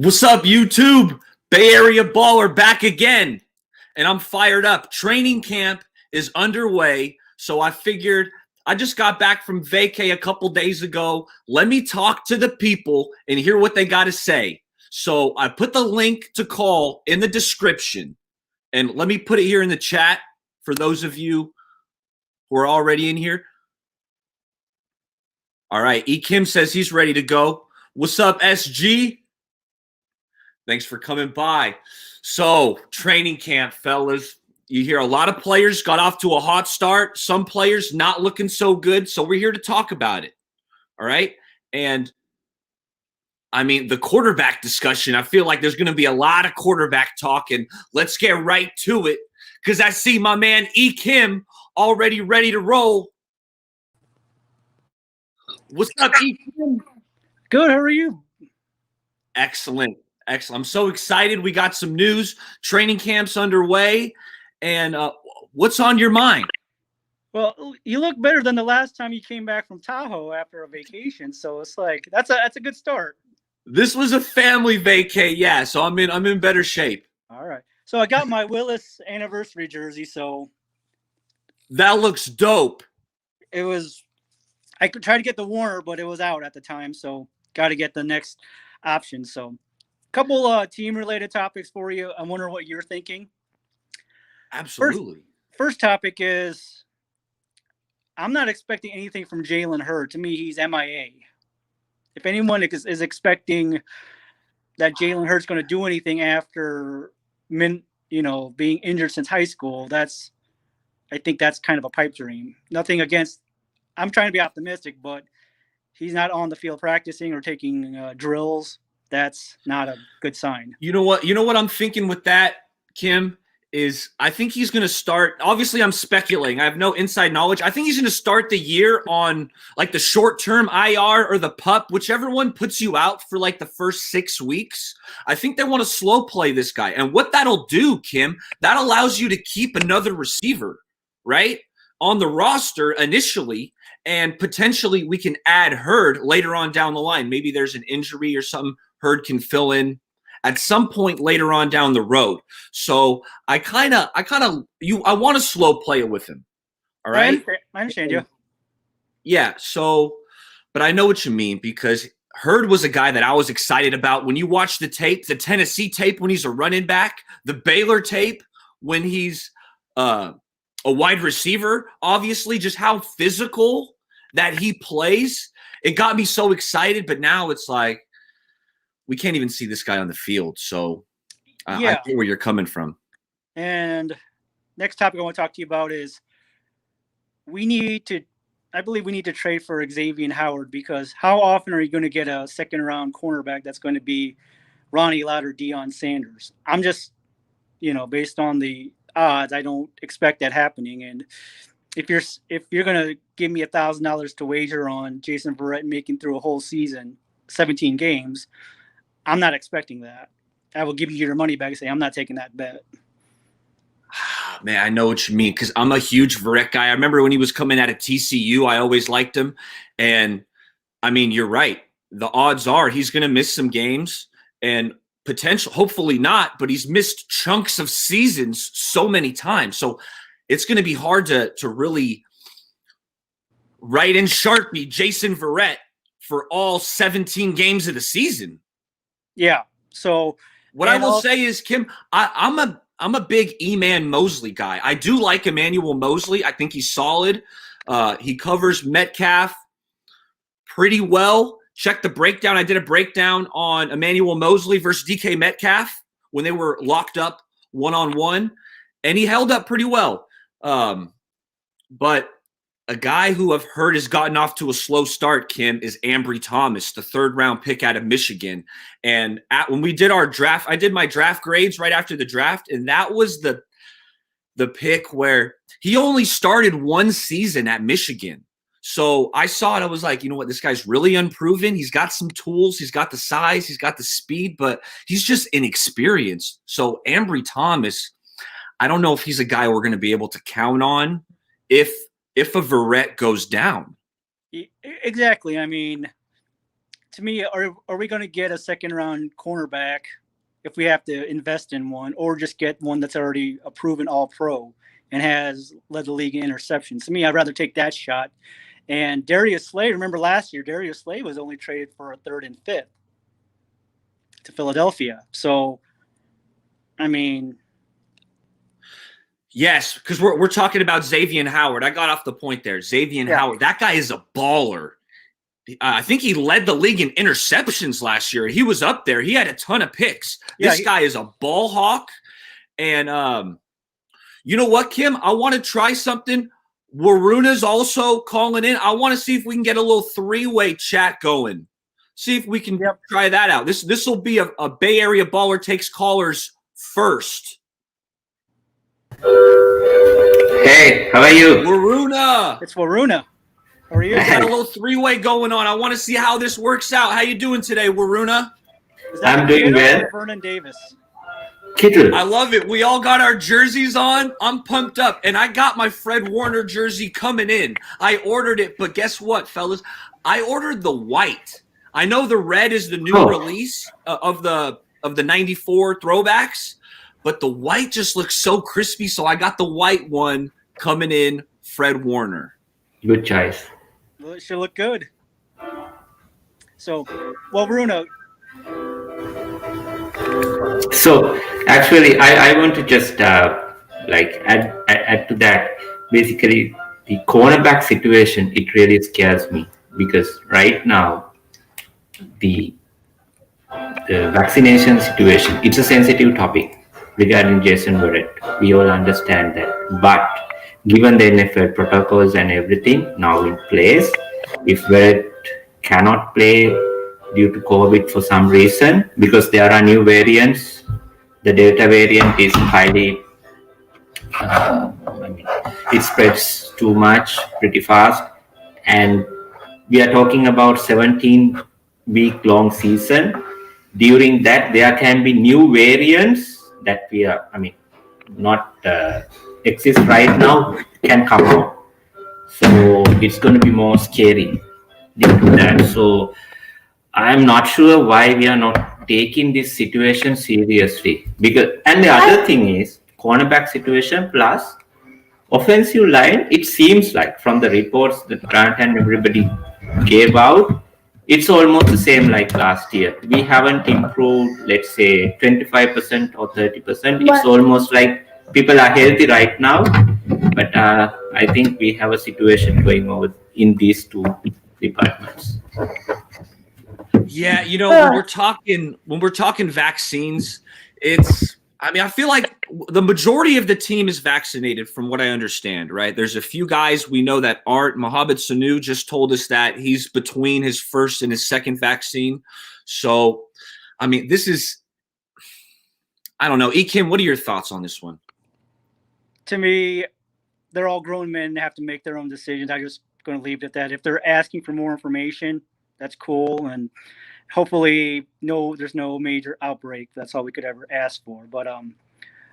What's up, YouTube? Bay Area Baller back again, and I'm fired up. Training camp is underway, so I figured I just got back from vacay a couple days ago. Let me talk to the people and hear what they got to say. So I put the link to call in the description, and let me put it here in the chat for those of you who are already in here. All right, E. Kim says he's ready to go. What's up, SG? Thanks for coming by. So, training camp, fellas. You hear a lot of players got off to a hot start. Some players not looking so good. So, we're here to talk about it. All right? And, I mean, the quarterback discussion, I feel like there's going to be a lot of quarterback talk. And let's get right to it because I see my man E. Kim already ready to roll. What's up, E. Kim? Good. How are you? Excellent. Excellent. I'm so excited. We got some news. Training camp's underway. And what's on your mind? Well, you look better than the last time you came back from Tahoe after a vacation. So it's like that's a good start. This was a family vacay, yeah. So I'm in better shape. All right. So I got my Willis anniversary jersey. So that looks dope. It was. I could try to get the Warner, but it was out at the time. So got to get the next option. So. Couple team-related topics for you. I wonder what you're thinking. Absolutely. First topic is I'm not expecting anything from Jalen Hurts. To me, he's MIA. If anyone is expecting that Jalen Hurts going to do anything after being injured since high school, I think that's kind of a pipe dream. Nothing against. I'm trying to be optimistic, but he's not on the field practicing or taking drills. That's not a good sign. You know what I'm thinking with that, Kim, is I think he's going to start. Obviously, I'm speculating. I have no inside knowledge. I think he's going to start the year on like the short-term IR or the PUP, whichever one puts you out for like the first 6 weeks. I think they want to slow play this guy. And what that'll do, Kim, that allows you to keep another receiver, right, on the roster initially. And potentially we can add Hurd later on down the line. Maybe there's an injury or something. Hurd can fill in at some point later on down the road. So I want to slow play it with him. All right. I understand you. Yeah. So, but I know what you mean because Hurd was a guy that I was excited about. When you watch the tape, the Tennessee tape when he's a running back, the Baylor tape when he's a wide receiver, obviously just how physical that he plays. It got me so excited, but now it's like, we can't even see this guy on the field. So I get where you're coming from. And next topic I want to talk to you about is I believe we need to trade for Xavier Howard because how often are you going to get a second-round cornerback that's going to be Ronnie Lott or Deion Sanders? I'm just, based on the odds, I don't expect that happening. And if you're going to give me $1,000 to wager on Jason Verrett making through a whole season, 17 games, I'm not expecting that. I will give you your money back and say I'm not taking that bet. Man, I know what you mean because I'm a huge Verrett guy. I remember when he was coming out of TCU, I always liked him. And, I mean, you're right. The odds are he's going to miss some games and hopefully not, but he's missed chunks of seasons so many times. So it's going to be hard to really write in Sharpie Jason Verrett for all 17 games of the season. Yeah. So what I will say is, Kim, I'm a big E-Man Mosley guy. I do like Emmanuel Mosley. I think he's solid. He covers Metcalf pretty well. Check the breakdown. I did a breakdown on Emmanuel Mosley versus DK Metcalf when they were locked up one-on-one, and he held up pretty well. But a guy who I've heard has gotten off to a slow start, Kim, is Ambry Thomas, the third-round pick out of Michigan. And when we did our draft, I did my draft grades right after the draft, and that was the pick where he only started one season at Michigan. So I saw it. I was like, you know what? This guy's really unproven. He's got some tools. He's got the size. He's got the speed, but he's just inexperienced. So Ambry Thomas, I don't know if he's a guy we're going to be able to count on if a Verrett goes down. Exactly. I mean, to me, are we going to get a second round cornerback if we have to invest in one, or just get one that's already a proven all pro and has led the league in interceptions? To me, I'd rather take that shot. And Darius Slay, remember last year, Darius Slay was only traded for a 3rd and 5th to Philadelphia. So, I mean, yes, because we're talking about Xavier Howard. I got off the point there. Xavier Howard, that guy is a baller. I think he led the league in interceptions last year. He was up there. He had a ton of picks. This guy is a ball hawk. And you know what, Kim? I want to try something. Waruna's also calling in. I want to see if we can get a little 3-way chat going. See if we can try that out. This will be a Bay Area Baller Takes callers first. Hey, how are you? Maruna. It's Maruna. How are you? We got a little 3-way going on. I want to see how this works out. How you doing today, Waruna? I'm doing well. Vernon Davis. Kittle. I love it. We all got our jerseys on. I'm pumped up. And I got my Fred Warner jersey coming in. I ordered it, but guess what, fellas? I ordered the white. I know the red is the new release of the 94 throwbacks, but the white just looks so crispy, so I got the white one coming in, Fred Warner. Good choice. Well, it should look good. So, well, Bruno. So, actually, I want to just add to that. Basically, the cornerback situation, it really scares me because right now, the vaccination situation, it's a sensitive topic regarding Jason Verrett. We all understand that. But given the NFL protocols and everything now in place, if Verrett cannot play due to COVID for some reason, because there are new variants, the Delta variant is highly, it spreads too much, pretty fast. And we are talking about 17-week-long season. During that, there can be new variants that not exist right now, can come out. So it's going to be more scary due to that. So I'm not sure why we are not taking this situation seriously. And the other thing is cornerback situation plus offensive line. It seems like from the reports that Grant and everybody gave out, it's almost the same like last year. We haven't improved, let's say 25% or 30%. It's almost like people are healthy right now, but I think we have a situation going on in these two departments. Yeah, when we're talking vaccines, I feel like the majority of the team is vaccinated from what I understand, right? There's a few guys we know that aren't. Mohamed Sanu just told us that he's between his first and his second vaccine. So, this is, I don't know. Kim, what are your thoughts on this one? To me, they're all grown men and have to make their own decisions. I'm just going to leave it at that. If they're asking for more information, that's cool. And hopefully, there's no major outbreak. That's all we could ever ask for. But I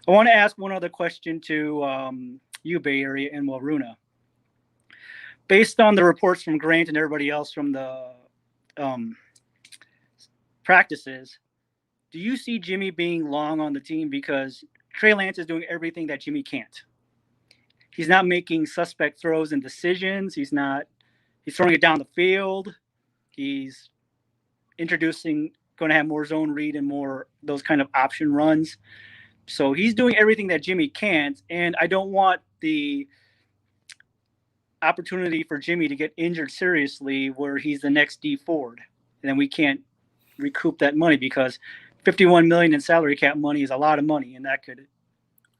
want to ask one other question to you, Bay Area and Maruna. Based on the reports from Grant and everybody else from the practices, do you see Jimmy being long on the team? Because Trey Lance is doing everything that Jimmy can't. He's not making suspect throws and decisions. He's throwing it down the field. He's going to have more zone read and more those kind of option runs. So he's doing everything that Jimmy can't. And I don't want the opportunity for Jimmy to get injured seriously where he's the next D Ford. And then we can't recoup that money because $51 million in salary cap money is a lot of money. And that could,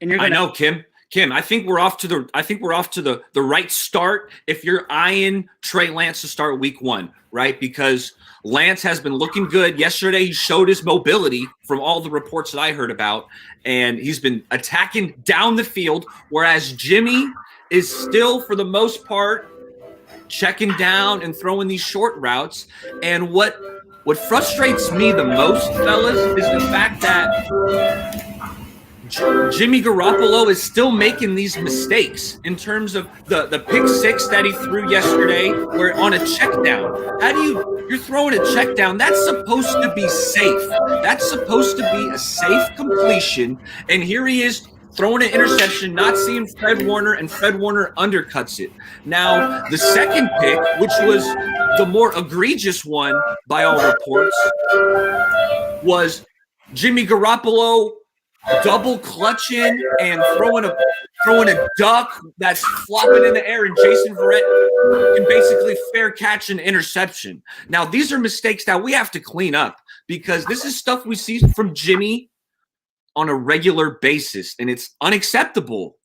and you're going to, I know, Kim, I think we're off to the right start if you're eyeing Trey Lance to start week 1, right? Because Lance has been looking good. Yesterday, he showed his mobility from all the reports that I heard about, and he's been attacking down the field, whereas Jimmy is still, for the most part, checking down and throwing these short routes. And what frustrates me the most, fellas, is the fact that Jimmy Garoppolo is still making these mistakes in terms of the pick six that he threw yesterday, where on a check down. You're throwing a check down. That's supposed to be safe. That's supposed to be a safe completion. And here he is throwing an interception, not seeing Fred Warner, and Fred Warner undercuts it. Now, the second pick, which was the more egregious one by all reports, was Jimmy Garoppolo double clutching and throwing a duck that's flopping in the air, and Jason Verrett can basically fair catch an interception. Now, these are mistakes that we have to clean up, because this is stuff we see from Jimmy on a regular basis, and it's unacceptable.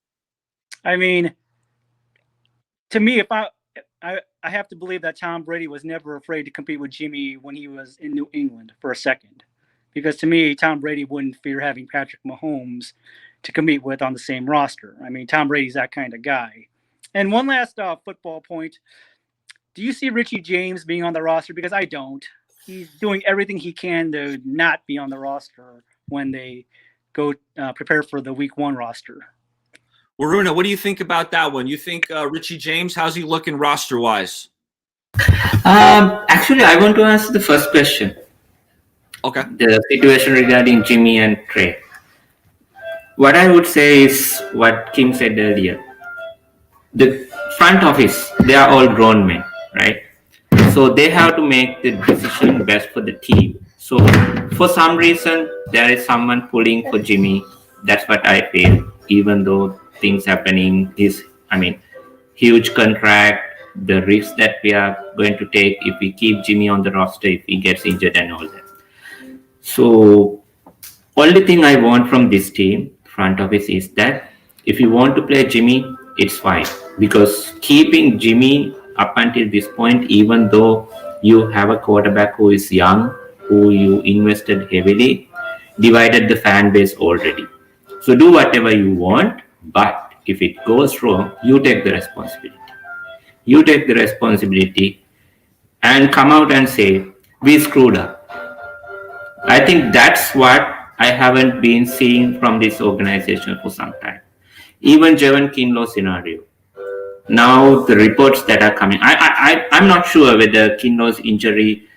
I mean, to me, if I have to believe that Tom Brady was never afraid to compete with Jimmy when he was in New England for a second. Because to me, Tom Brady wouldn't fear having Patrick Mahomes to compete with on the same roster. I mean, Tom Brady's that kind of guy. And one last football point. Do you see Richie James being on the roster? Because I don't. He's doing everything he can to not be on the roster when they go prepare for the Week 1 roster. Maruna, what do you think about that one? You think Richie James, how's he looking roster-wise? Actually, I want to answer the first question. Okay. The situation regarding Jimmy and Trey. What I would say is what Kim said earlier. The front office, they are all grown men, right? So they have to make the decision best for the team. So for some reason, there is someone pulling for Jimmy. That's what I feel, even though things happening is, huge contract, the risk that we are going to take if we keep Jimmy on the roster, if he gets injured and all that. So, only thing I want from this team, front office, is that if you want to play Jimmy, it's fine. Because keeping Jimmy up until this point, even though you have a quarterback who is young, who you invested heavily, divided the fan base already. So do whatever you want, but if it goes wrong, you take the responsibility. You take the responsibility and come out and say, we screwed up. I think that's what I haven't been seeing from this organization for some time. Even Javon Kinlow's scenario. Now the reports that are coming, I'm not sure whether Kinlow's injury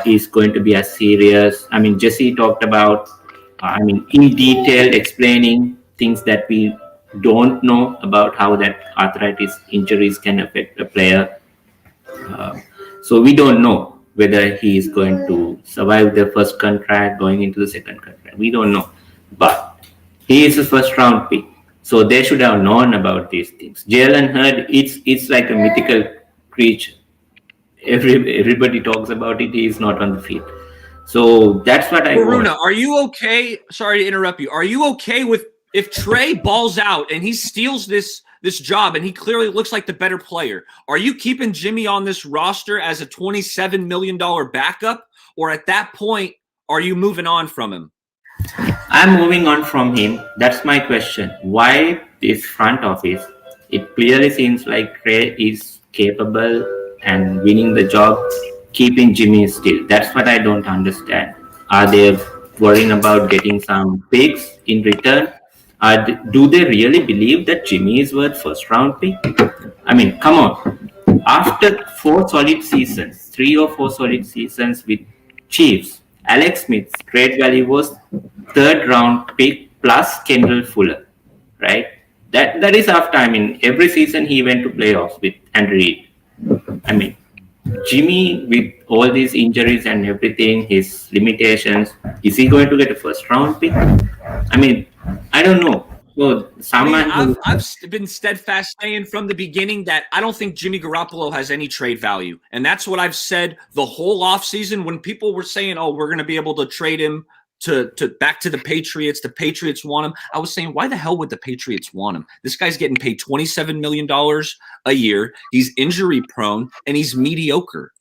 is going to be as serious. Jesse talked about, in detail explaining things that we don't know about how that arthritis injuries can affect a player. So we don't know whether he is going to survive the first contract, going into the second contract. We don't know. But he is a first round pick. So they should have known about these things. Jalen Hurts, it's like a mythical creature. Everybody talks about it. He is not on the field. So that's what I Maruna, want. are you okay? Sorry to interrupt you. Are you okay with if Trey balls out and he steals this job and he clearly looks like the better player? Are you keeping Jimmy on this roster as a $27 million backup? Or at that point, are you moving on from him? I'm moving on from him. That's my question. Why this front office? It clearly seems like Trey is capable and winning the job, keeping Jimmy still. That's what I don't understand. Are they worrying about getting some picks in return? Do they really believe that Jimmy is worth first round pick? Come on. After 3 or 4 solid seasons with Chiefs, Alex Smith's trade value was third round pick plus Kendall Fuller, right? That is after, every season he went to playoffs with Andy Reid. Jimmy, with all these injuries and everything, his limitations, is he going to get a first round pick? I don't know. So I've been steadfast saying from the beginning that I don't think Jimmy Garoppolo has any trade value. And that's what I've said the whole offseason when people were saying, oh, we're going to be able to trade him to back to the Patriots. The Patriots want him. I was saying, why the hell would the Patriots want him? This guy's getting paid $27 million a year. He's injury prone and he's mediocre.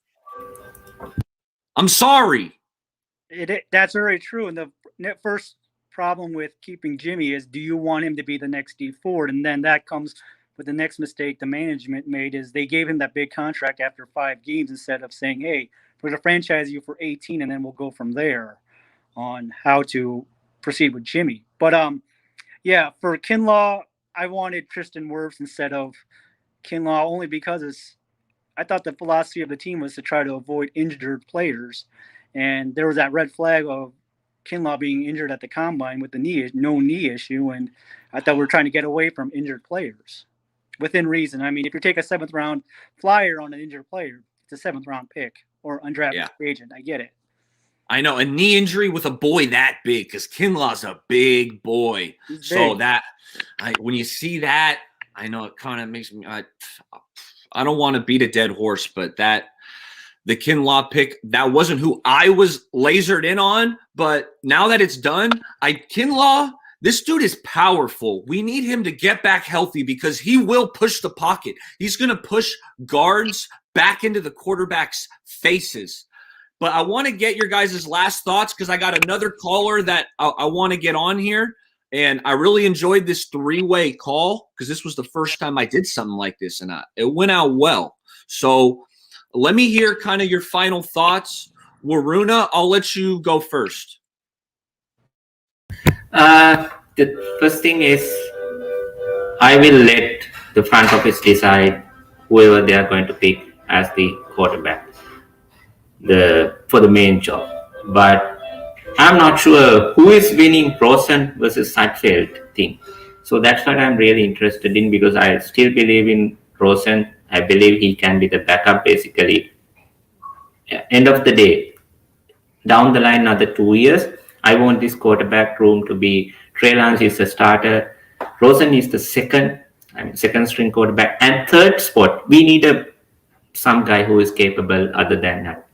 I'm sorry. That's very true. And the first problem with keeping Jimmy is, do you want him to be the next Steve Ford? And then that comes with the next mistake the management made, is they gave him that big contract after 5 games instead of saying, hey, we're going to franchise you for 18 and then we'll go from there on how to proceed with Jimmy. But Yeah, for Kinlaw, I wanted Tristan Wirfs instead of Kinlaw only because I thought the philosophy of the team was to try to avoid injured players. And there was that red flag of Kinlaw being injured at the combine with the no knee issue. And I thought we were trying to get away from injured players within reason. I mean, if you take a 7th round flyer on an injured player, it's a 7th round pick or undrafted agent. I get it. I know a knee injury with a boy that big, because Kinlaw's a big boy. He's so big. When you see that, I know it kind of makes me. I don't want to beat a dead horse, but the Kinlaw pick, that wasn't who I was lasered in on. But now that it's done, Kinlaw, this dude is powerful. We need him to get back healthy because he will push the pocket. He's going to push guards back into the quarterback's faces. But I want to get your guys' last thoughts because I got another caller that I want to get on here. And I really enjoyed this 3-way call because this was the first time I did something like this, and it went out well. So let me hear kind of your final thoughts. Maruna, I'll let you go first. The first thing is I will let the front office decide whoever they are going to pick as the quarterback for the main job. But I'm not sure who is winning Rosen versus Sudfeld thing. So that's what I'm really interested in because I still believe in Rosen. I believe he can be the backup basically. End of the day, down the line another 2 years, I want this quarterback room to be Trey Lance is the starter. Rosen is the second string quarterback. And third spot, we need some guy who is capable other than that.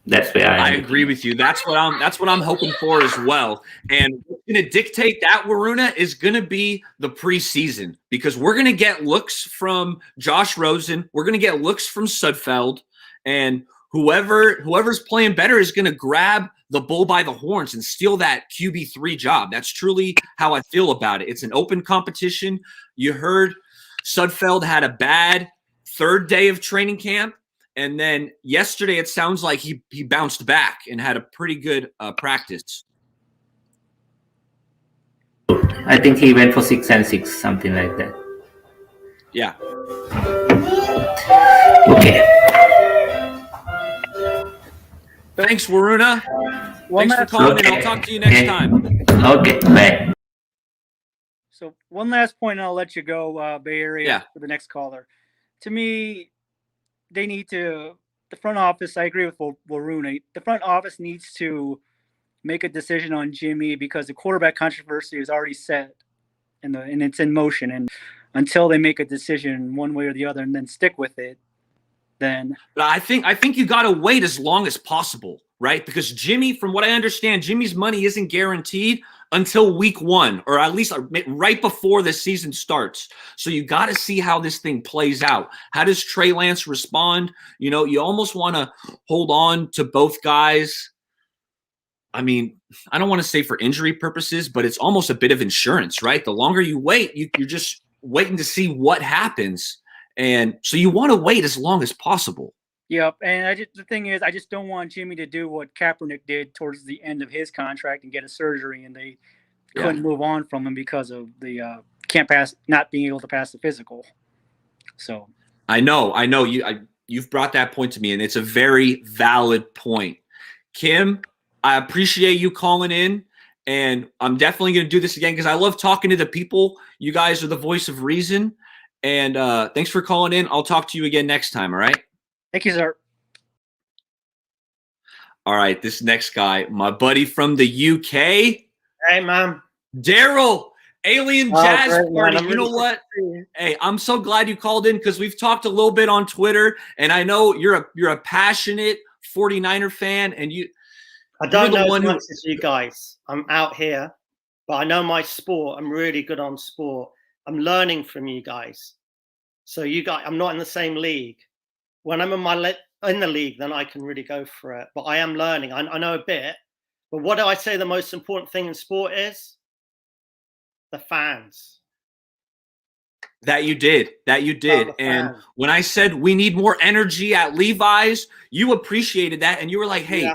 That's where I agree with you. That's what I'm hoping for as well. And what's going to dictate that, Maruna, is going to be the preseason because we're going to get looks from Josh Rosen. We're going to get looks from Sudfeld, and whoever's playing better is going to grab the bull by the horns and steal that QB3 job. That's truly how I feel about it. It's an open competition. You heard Sudfeld had a bad 3rd day of training camp. And then yesterday, it sounds like he bounced back and had a pretty good practice. I think he went for 6 and 6, something like that. Yeah. Okay. Thanks, Maruna. Thanks for calling in. I'll talk to you next time. Okay, bye. So one last point, and I'll let you go, Bay Area, for the next caller. To me, they need to – the front office – I agree with Maruna. The front office needs to make a decision on Jimmy because the quarterback controversy is already set and it's in motion. And until they make a decision one way or the other and then stick with it, then – But I think you got to wait as long as possible, right? Because Jimmy, from what I understand, Jimmy's money isn't guaranteed until week 1 or at least right before the season starts. So you got to see how this thing plays out. How does Trey Lance respond? You know, you almost want to hold on to both guys. I mean, I don't want to say for injury purposes, but it's almost a bit of insurance, right? The longer you wait, you're just waiting to see what happens. And so you want to wait as long as possible. Yep, and the thing is, I just don't want Jimmy to do what Kaepernick did towards the end of his contract and get a surgery, and they couldn't move on from him because of the not being able to pass the physical. So I know you've brought that point to me, and it's a very valid point. Kim, I appreciate you calling in, and I'm definitely going to do this again because I love talking to the people. You guys are the voice of reason, and thanks for calling in. I'll talk to you again next time. All right. Thank you, sir. All right, this next guy, my buddy from the UK. Hey, man. Daryl, Alien Jazz great, Party. man. You know what? Hey, I'm so glad you called in because we've talked a little bit on Twitter, and I know you're a passionate 49er fan, and I don't know as much as you guys. I'm out here, but I know my sport. I'm really good on sport. I'm learning from you guys. So you guys, I'm not in the same league. When I'm in the league, then I can really go for it. But I am learning. I know a bit. But what do I say the most important thing in sport is? The fans. That you did. And when I said we need more energy at Levi's, you appreciated that. And you were like, hey,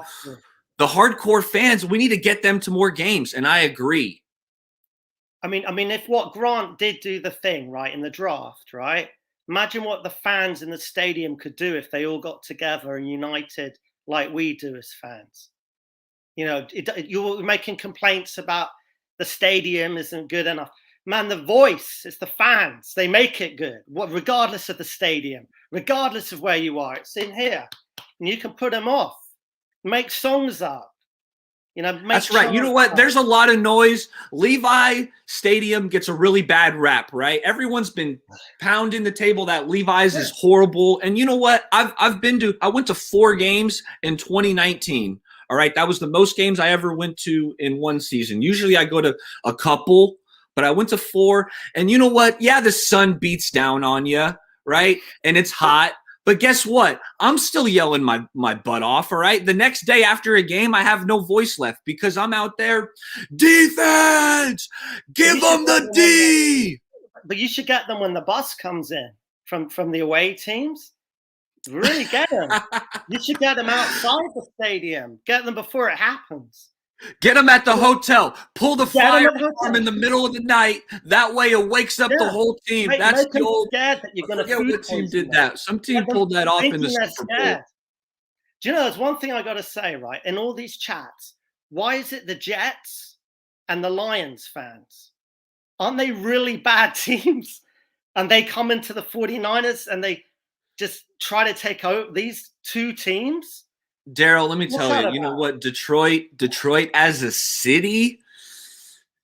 the hardcore fans, we need to get them to more games. And I agree. I mean, if what Grant did do the thing right in the draft, right? Imagine what the fans in the stadium could do if they all got together and united like we do as fans. You know, you're making complaints about the stadium isn't good enough. Man, the voice, it's the fans. They make it good, regardless of the stadium, regardless of where you are. It's in here. And you can put them off. Make songs up. You know, that's right. You know what? There's a lot of noise. Levi Stadium gets a really bad rap, right? Everyone's been pounding the table that Levi's is horrible. And you know what? I went to 4 games in 2019. All right. That was the most games I ever went to in one season. Usually I go to a couple, but I went to 4. And you know what? Yeah, the sun beats down on you, right? And it's hot. But guess what? I'm still yelling my butt off, all right? The next day after a game, I have no voice left because I'm out there, defense, give them the D. But you should get them when the bus comes in from the away teams. Really get them. You should get them outside the stadium. Get them before it happens. Get them at the hotel. Pull the fire alarm in the middle of the night. That way it wakes up the whole team. That's the old. Scared that you're going to. What team did that? Some team pulled that off in the Super Bowl. Do you know? There's one thing I got to say, right? In all these chats, why is it the Jets and the Lions fans? Aren't they really bad teams? And they come into the 49ers and they just try to take over these 2 teams. Daryl, let me tell you, you know what? Detroit as a city,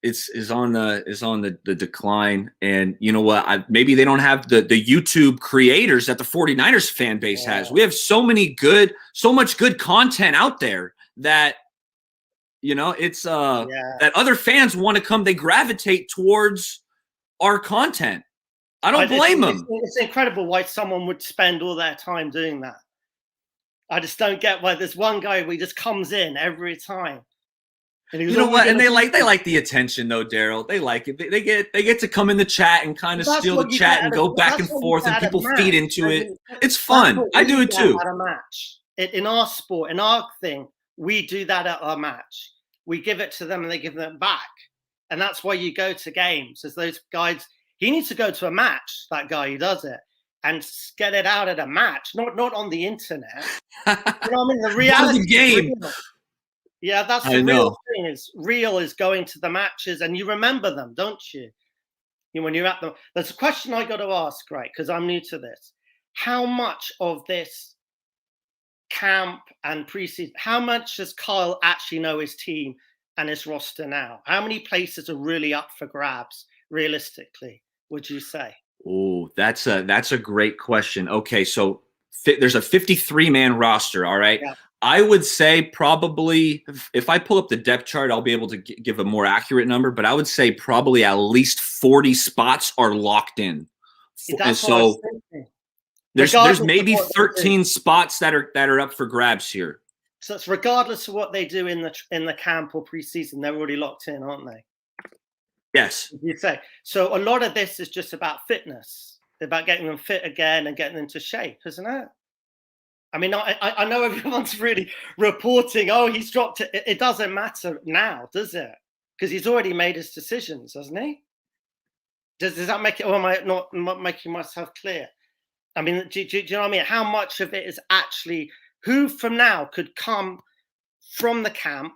is on the decline. And you know what? Maybe they don't have the YouTube creators that the 49ers fan base has. We have so much good content out there that, you know, it's that other fans want to come. They gravitate towards our content. I don't blame them. It's incredible why someone would spend all their time doing that. I just don't get why there's one guy who just comes in every time. And you know what? And they like the attention though, Daryl. They like it. They get to come in the chat and kind of steal the chat and go back and forth, and people feed into it. It's fun. I do it too. At a match, in our sport, in our thing, we do that at our match. We give it to them and they give it back, and that's why you go to games. As those guys, he needs to go to a match. That guy who does it. And get it out at a match, not on the internet. You know what I mean? The reality game. Yeah, that's the real thing. Is real is going to the matches and you remember them, don't you? When you're at them. There's a question I got to ask, right? Because I'm new to this. How much of this camp and preseason? How much does Kyle actually know his team and his roster now? How many places are really up for grabs, realistically? Would you say? Oh, that's a great question. Okay, so there's a 53-man roster, all right? Yeah. I would say probably, if I pull up the depth chart, I'll be able to give a more accurate number, but I would say probably at least 40 spots are locked in. And so there's maybe 13 spots that are up for grabs here. So it's regardless of what they do in the camp or preseason, they're already locked in, aren't they? Yes. You say. So a lot of this is just about fitness, about getting them fit again and getting into shape, isn't it? I mean, I know everyone's really reporting, oh, he's dropped it. It doesn't matter now, does it? Because he's already made his decisions, hasn't he? Does that make it, or am I not making myself clear? I mean, do you know what I mean? How much of it is actually, who from now could come from the camp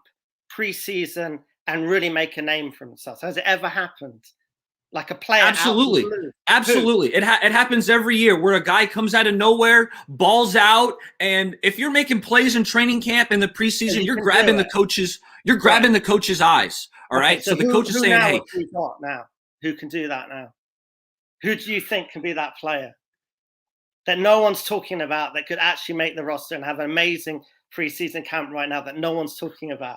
pre-season and really make a name for themselves? Has it ever happened? Like a player? Absolutely. Absolutely. It happens every year where a guy comes out of nowhere, balls out, and if you're making plays in training camp in the preseason, you're grabbing the coach's eyes. All right. So the coach is saying, hey. Who can do that now? Who do you think can be that player that no one's talking about that could actually make the roster and have an amazing preseason camp right now that no one's talking about?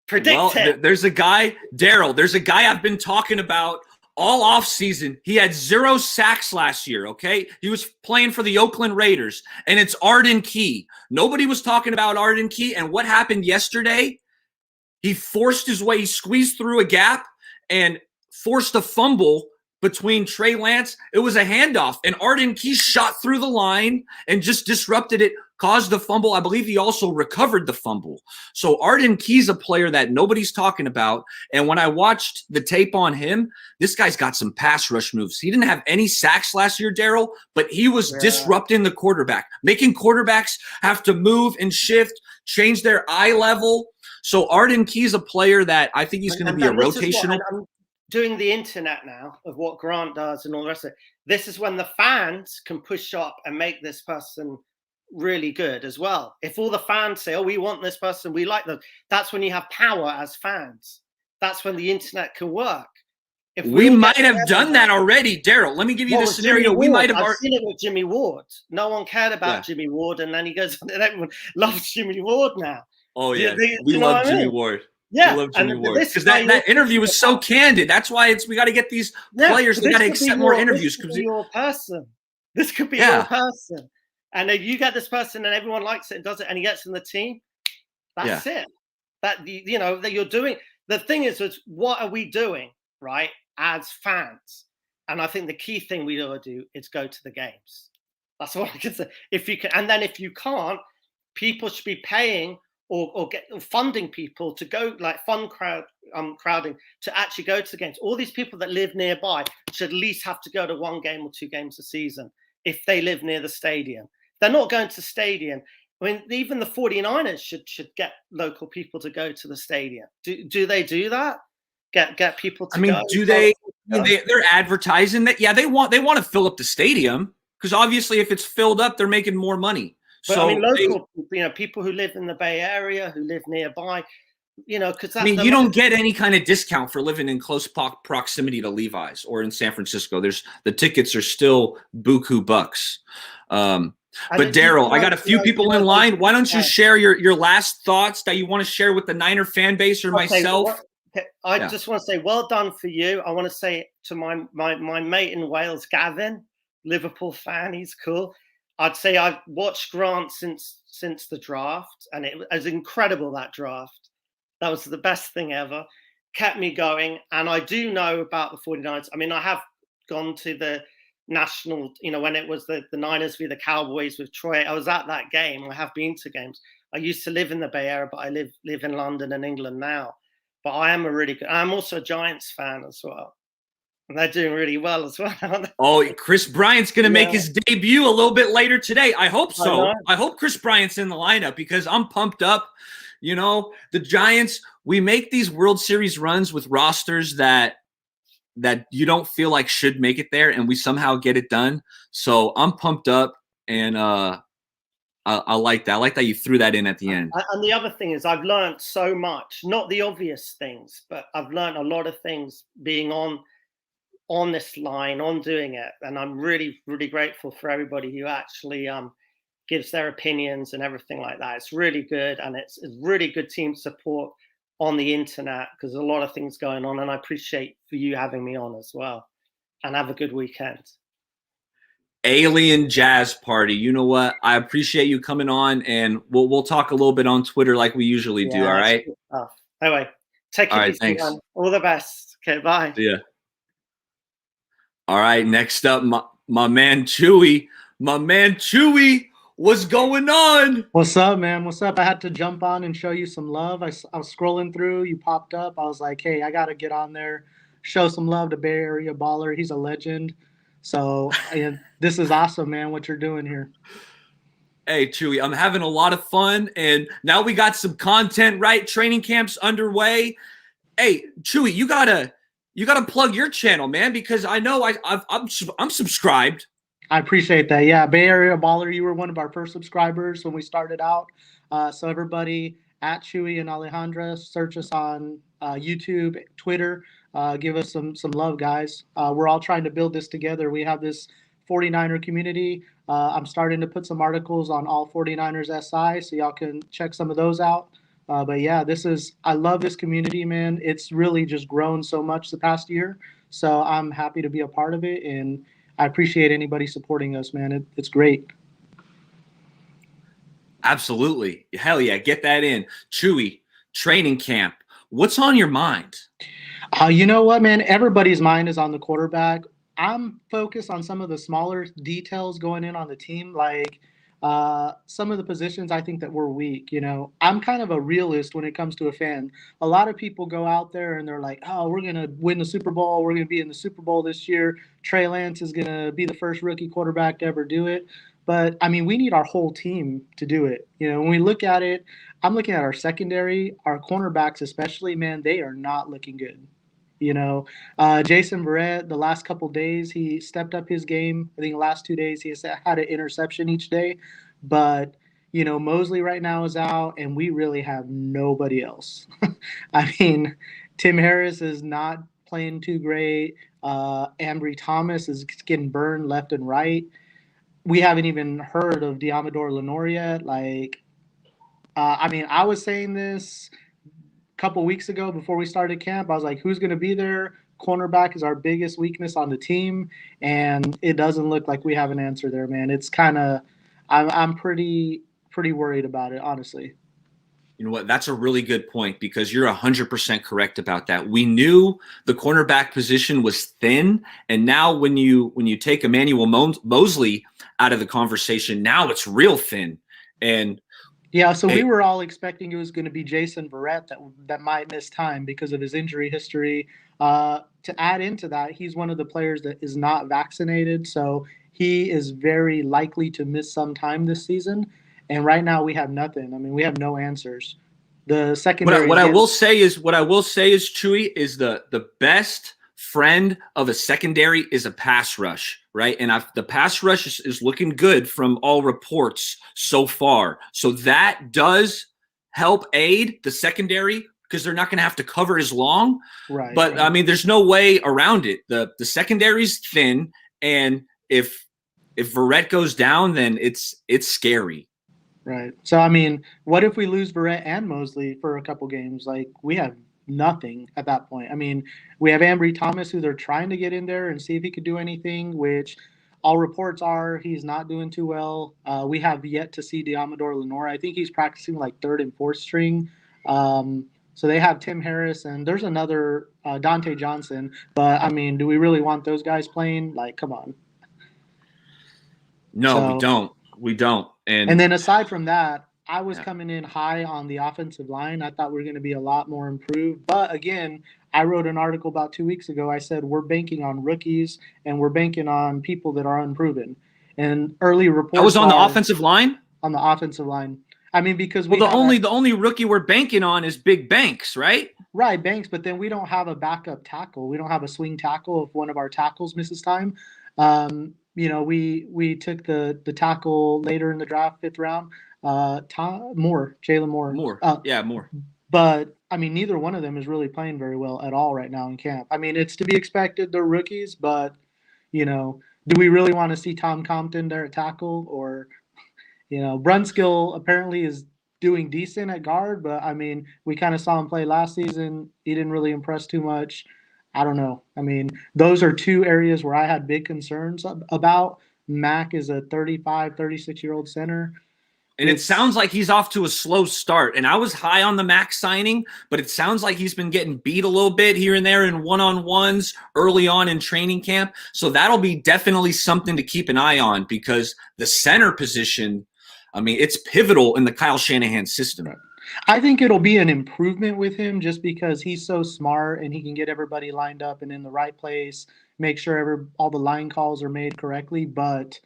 Predict it. There's a guy, Daryl. There's a guy I've been talking about all off season. He had 0 sacks last year. Okay, he was playing for the Oakland Raiders, and it's Arden Key. Nobody was talking about Arden Key, and what happened yesterday? He forced his way. He squeezed through a gap and forced a fumble between Trey Lance. It was a handoff, and Arden Key shot through the line and just disrupted it caused the fumble. I believe he also recovered the fumble. So Arden Key's a player that nobody's talking about. And when I watched the tape on him, this guy's got some pass rush moves. He didn't have any sacks last year, Daryl, but he was disrupting the quarterback, making quarterbacks have to move and shift, change their eye level. So Arden Key's a player that I think he's going to be a rotational. I'm doing the internet now of what Grant does and all the rest of it. This is when the fans can push up and make this person really good as well. If all the fans say, oh, we want this person, we like them, that's when you have power as fans. That's when the internet can work. If we might have done that already, Daryl. Let me give you the scenario. We might have I've seen it with Jimmy Ward. No one cared about Jimmy Ward, and then he goes, and everyone loves Jimmy Ward now. Oh, yeah. We love Jimmy Ward. Yeah, we love Jimmy Ward. Because that interview was so candid. That's why we got to get these players. They got to accept more interviews. This could be your person. This could be your person. And if you get this person and everyone likes it and does it, and he gets in the team, that's it. That that you're doing. The thing is what are we doing, right, as fans? And I think the key thing we ought to do is go to the games. That's what I can say. If you can, and then if you can't, people should be paying or funding people to go, like crowding to actually go to the games. All these people that live nearby should at least have to go to 1 game or 2 games a season if they live near the stadium. They're not going to the stadium. I mean, even the 49ers should get local people to go to the stadium. Do they do that? Get people to go? Do they? They're advertising that. Yeah, they want to fill up the stadium because obviously if it's filled up, they're making more money. But so local, people who live in the Bay Area, who live nearby, because you don't get any kind of discount for living in close proximity to Levi's or in San Francisco. The tickets are still buku bucks. But Daryl, I got a few people in line. Why don't you share your last thoughts that you want to share with the Niner fan base or myself? I just want to say, well done for you. I want to say to my mate in Wales, Gavin, Liverpool fan, he's cool. I'd say I've watched Grant since the draft, and it was incredible, that draft. That was the best thing ever. Kept me going. And I do know about the 49ers. I mean, I have gone to the national, when it was the Niners v the Cowboys with Troy. I was at that game. I have been to games. I used to live in the Bay Area, but I live in London and England now. But I am I'm also a Giants fan as well. And they're doing really well as well. Oh, Chris Bryant's going to make his debut a little bit later today. I hope so. I hope Chris Bryant's in the lineup because I'm pumped up. The Giants, we make these World Series runs with rosters that you don't feel like should make it there, and we somehow get it done. So I'm pumped up, and I like that. I like that you threw that in at the end. And the other thing is I've learned so much, not the obvious things, but I've learned a lot of things being on this line, on doing it. And I'm really, really grateful for everybody who actually gives their opinions and everything like that. It's really good. And it's really good team support on the internet because there's a lot of things going on. And I appreciate for you having me on as well. And have a good weekend. Alien Jazz Party. You know what? I appreciate you coming on, and we'll talk a little bit on Twitter like we usually do. All right. Anyway, take it easy. Thanks. Man. All the best. Okay, bye. See ya. All right. Next up, my man Chewie. My man Chewie. What's going on? What's up, man? What's up? I had to jump on and show you some love. I was scrolling through. You popped up. I was like, hey, I got to get on there, show some love to Bay Area Baller. He's a legend. So this is awesome, man, what you're doing here. Hey, Chewie, I'm having a lot of fun, and now we got some content, right? Training camp's underway. Hey, Chewie, you gotta plug your channel, man, because I know I'm subscribed. I appreciate that. Yeah, Bay Area Baller, you were one of our first subscribers when we started out. So everybody at Chewie and Alejandra, search us on YouTube, Twitter. Give us some love, guys. We're all trying to build this together. We have this 49er community. I'm starting to put some articles on all 49ers SI, so y'all can check some of those out. But yeah, I love this community, man. It's really just grown so much the past year. So I'm happy to be a part of it, and I appreciate anybody supporting us, man. It's great. Absolutely. Hell yeah, get that in. Chewie, training camp. What's on your mind? You know what, man? Everybody's mind is on the quarterback. I'm focused on some of the smaller details going in on the team. Like some of the positions I think that we're weak. I'm kind of a realist when it comes to a fan. A lot of people go out there and they're like, oh, we're going to win the Super Bowl. We're going to be in the Super Bowl this year. Trey Lance is going to be the first rookie quarterback to ever do it. But, I mean, we need our whole team to do it. When we look at it, I'm looking at our secondary, our cornerbacks especially, man, they are not looking good. Jason Verrett, the last couple days, he stepped up his game. I think the last 2 days he has had an interception each day. But, Mosley right now is out, and we really have nobody else. I mean, Tim Harris is not playing too great. Ambry Thomas is getting burned left and right. We haven't even heard of Diamador Lenore yet. I was saying this couple weeks ago before we started camp. I was like, who's going to be there? Cornerback is our biggest weakness on the team, and it doesn't look like we have an answer there, man. It's kind of I'm pretty worried about it, honestly. You know what? That's a really good point, because you're 100% correct about that. We knew the cornerback position was thin, and now when you take Emmanuel Mosley out of the conversation, now it's real thin. And yeah, so we were all expecting it was going to be Jason Verrett that might miss time because of his injury history. To add into that, he's one of the players that is not vaccinated, so he is very likely to miss some time this season. And right now we have nothing. I mean, we have no answers. The secondary. What I will say is, Chewie, is the best friend of a secondary is a pass rush, right? And the pass rush is looking good from all reports so far. So that does help aid the secondary, because they're not going to have to cover as long. Right. But I mean, there's no way around it. The secondary's thin, and if Verrett goes down, then it's scary. Right. So I mean, what if we lose Verrett and Mosley for a couple games? Like, we have nothing at that point. I mean, we have Ambry Thomas, who they're trying to get in there and see if he could do anything, which all reports are he's not doing too well. We have yet to see Diamador Lenore. I think he's practicing like third and fourth string. So they have Tim Harris, and there's another Dante Johnson. But I mean, do we really want those guys playing? Like, come on. No, we don't. And then aside from that, I was coming in high on the offensive line. I thought we were going to be a lot more improved. But again, I wrote an article about 2 weeks ago. I said we're banking on rookies, and we're banking on people that are unproven. And early reports. I was on the offensive line. On the offensive line. I mean, because the only rookie we're banking on is Big Banks, right? Right, Banks. But then we don't have a backup tackle. We don't have a swing tackle if one of our tackles misses time. We took the tackle later in the draft, 5th round. Jalen Moore. Moore. But I mean, neither one of them is really playing very well at all right now in camp. I mean, it's to be expected. They're rookies, but do we really want to see Tom Compton there at tackle? Or Brunskill apparently is doing decent at guard, but I mean, we kind of saw him play last season. He didn't really impress too much. I don't know. I mean, those are two areas where I had big concerns about. Mack is a 35, 36-year-old center. And it sounds like he's off to a slow start. And I was high on the Mack signing, but it sounds like he's been getting beat a little bit here and there in one-on-ones early on in training camp. So that'll be definitely something to keep an eye on, because the center position, I mean, it's pivotal in the Kyle Shanahan system. I think it'll be an improvement with him just because he's so smart and he can get everybody lined up and in the right place, make sure all the line calls are made correctly. But,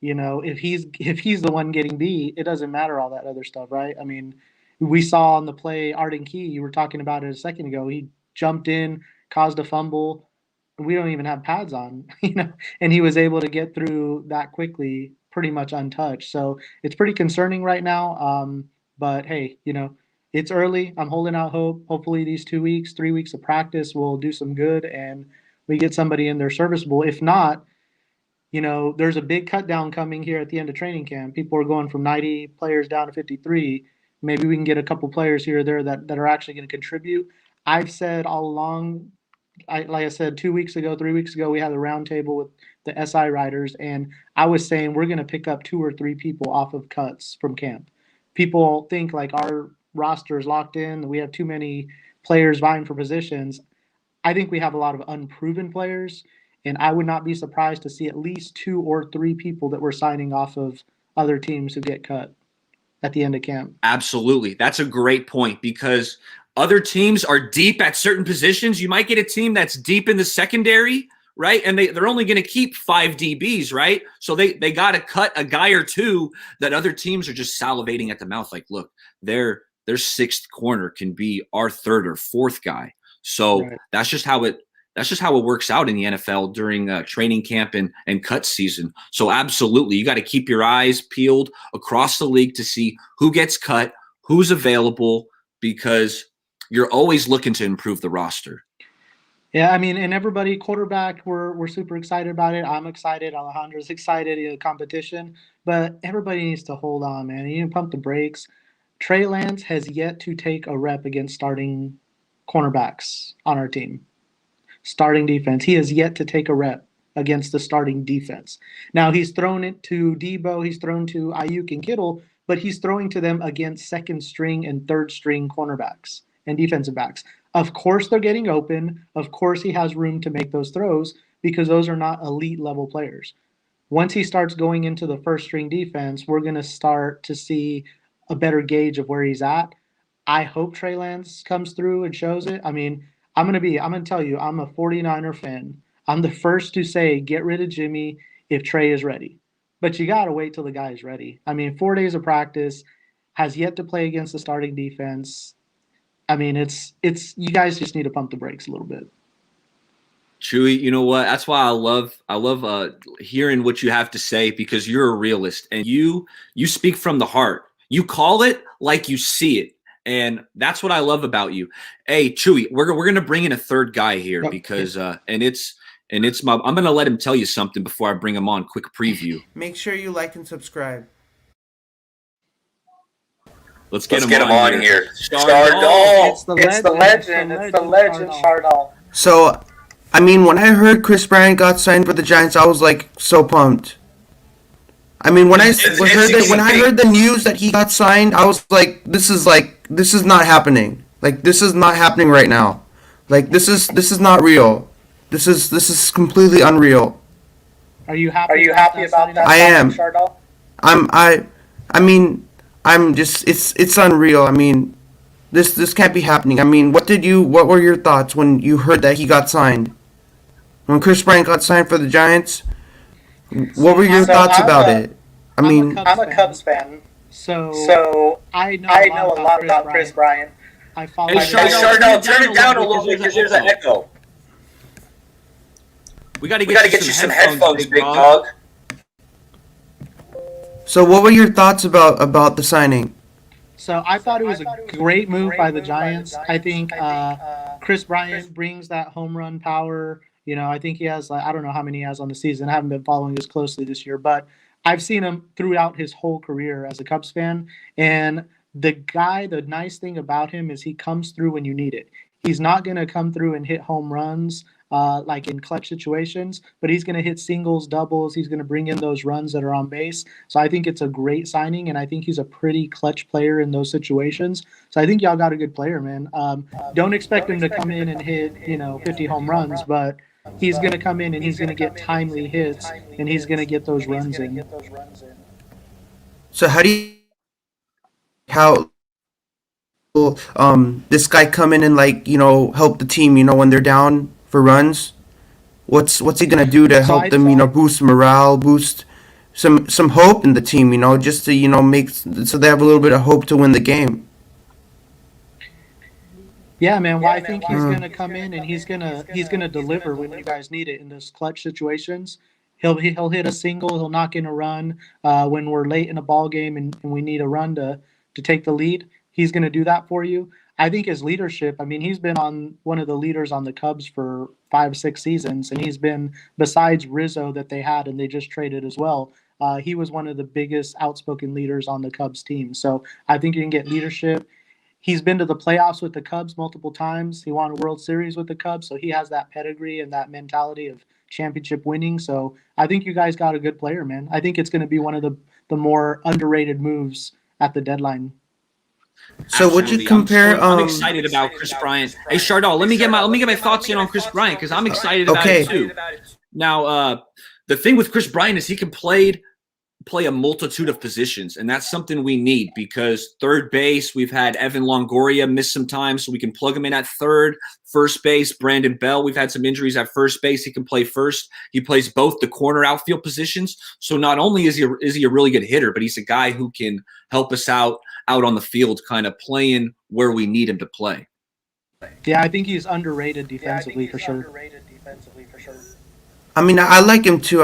if he's the one getting beat, it doesn't matter all that other stuff, right? I mean, we saw on the play Arden Key, you were talking about it a second ago, he jumped in, caused a fumble. We don't even have pads on, and he was able to get through that quickly, pretty much untouched. So it's pretty concerning right now. But hey, it's early. I'm holding out hope. Hopefully these 2 weeks, 3 weeks of practice will do some good and we get somebody in there serviceable. If not, there's a big cut down coming here at the end of training camp. People are going from 90 players down to 53. Maybe we can get a couple players here or there that are actually going to contribute. I've said all along, like I said, 2 weeks ago, 3 weeks ago, we had a roundtable with the SI riders, and I was saying we're going to pick up 2 or 3 people off of cuts from camp. People think like our roster is locked in, we have too many players vying for positions. I think we have a lot of unproven players, and I would not be surprised to see at least 2 or 3 people that we're signing off of other teams who get cut at the end of camp. Absolutely. That's a great point because other teams are deep at certain positions. You might get a team that's deep in the secondary, right? And they're only going to keep 5 DBs, right? So they got to cut a guy or two that other teams are just salivating at the mouth. Like, look, their 6th corner can be our 3rd or 4th guy. So that's just how it works out in the NFL during training camp and cut season. So absolutely, you got to keep your eyes peeled across the league to see who gets cut, who's available, because you're always looking to improve the roster. Yeah, I mean, and everybody, quarterback, we're super excited about it. I'm excited. Alejandro's excited in the competition. But everybody needs to hold on, man. You need to pump the brakes. Trey Lance has yet to take a rep against starting cornerbacks on our team. Starting defense. He has yet to take a rep against the starting defense. Now, he's thrown it to Debo. He's thrown to Ayuk and Kittle, but he's throwing to them against 2nd string and 3rd string cornerbacks and defensive backs. Of course, they're getting open. Of course, he has room to make those throws because those are not elite level players. Once he starts going into the 1st string defense, we're going to start to see a better gauge of where he's at. I hope Trey Lance comes through and shows it. I mean, I'm going to tell you, I'm a 49er fan. I'm the first to say, get rid of Jimmy if Trey is ready. But you got to wait till the guy is ready. I mean, 4 days of practice, has yet to play against the starting defense. I mean, it's you guys just need to pump the brakes a little bit. Chewie, you know what? That's why I love hearing what you have to say because you're a realist and you speak from the heart. You call it like you see it. And that's what I love about you. Hey, Chewie, we're going to bring in a 3rd guy here because I'm going to let him tell you something before I bring him on. Quick preview. Make sure you like and subscribe. Let's get him on here. Chardol. It's the legend. It's the legend, Chardol. So, I mean, when I heard Chris Bryant got signed for the Giants, I was like so pumped. I mean, when I heard the news that he got signed, I was like, this is not happening. Like, this is not happening right now. Like, this is not real. This is completely unreal. Are you happy about that? I am. I'm just it's unreal. I mean, this can't be happening. I mean, what were your thoughts when you heard that he got signed? When Chris Bryant got signed for the Giants? What were your thoughts about it? I'm a Cubs fan. So I know a lot about Chris Bryant. I follow. Hey, Chardol, turn it down a little bit because there's an echo. We got to get you some headphones, big dog. So what were your thoughts about the signing? So I thought it was a great move by the Giants. I think Chris Bryant brings that home run power. You know, I think he has, I don't know how many he has on the season. I haven't been following as closely this year, but I've seen him throughout his whole career as a Cubs fan. And the nice thing about him is he comes through when you need it. He's not going to come through and hit home runs like in clutch situations, but he's going to hit singles, doubles. He's going to bring in those runs that are on base. So I think it's a great signing, and I think he's a pretty clutch player in those situations. So I think y'all got a good player, man. Don't expect him to come in and hit, 50 home runs, but he's going to come in and he's going to get timely hits, and he's going to get those runs in. So how this guy come in and help the team, when they're down for runs? What's he gonna do to help them, boost morale, boost some hope in the team, just to make so they have a little bit of hope to win the game? Yeah, man. Well, I think he's gonna come in and he's gonna deliver when you guys need it in those clutch situations. He'll hit a single. He'll knock in a run when we're late in a ball game and we need a run to take the lead. He's going to do that for you. I think his leadership, he's been on one of the leaders on the Cubs for 5-6 seasons, and he's been, besides Rizzo that they had and they just traded as well, he was one of the biggest outspoken leaders on the Cubs team. So I think you can get leadership. He's been to the playoffs with the Cubs multiple times. He won a World Series with the Cubs, so he has that pedigree and that mentality of championship winning. So I think you guys got a good player, man. I think it's going to be one of the more underrated moves at the deadline. So would you compare? I'm excited about Chris Bryant. Hey, Chardol, let me get my thoughts in on Chris Bryant because I'm excited about it too. Now, the thing with Chris Bryant is he can play play a multitude of positions, and that's something we need because third base, we've had Evan Longoria miss some time, so we can plug him in at third. First base, Brandon Bell, we've had some injuries at first base. He can play first. He plays both the corner outfield positions. So not only is he a really good hitter, but he's a guy who can help us out on the field, kind of playing where we need him to play. Yeah, I think he's underrated defensively for sure. I mean, I like him too.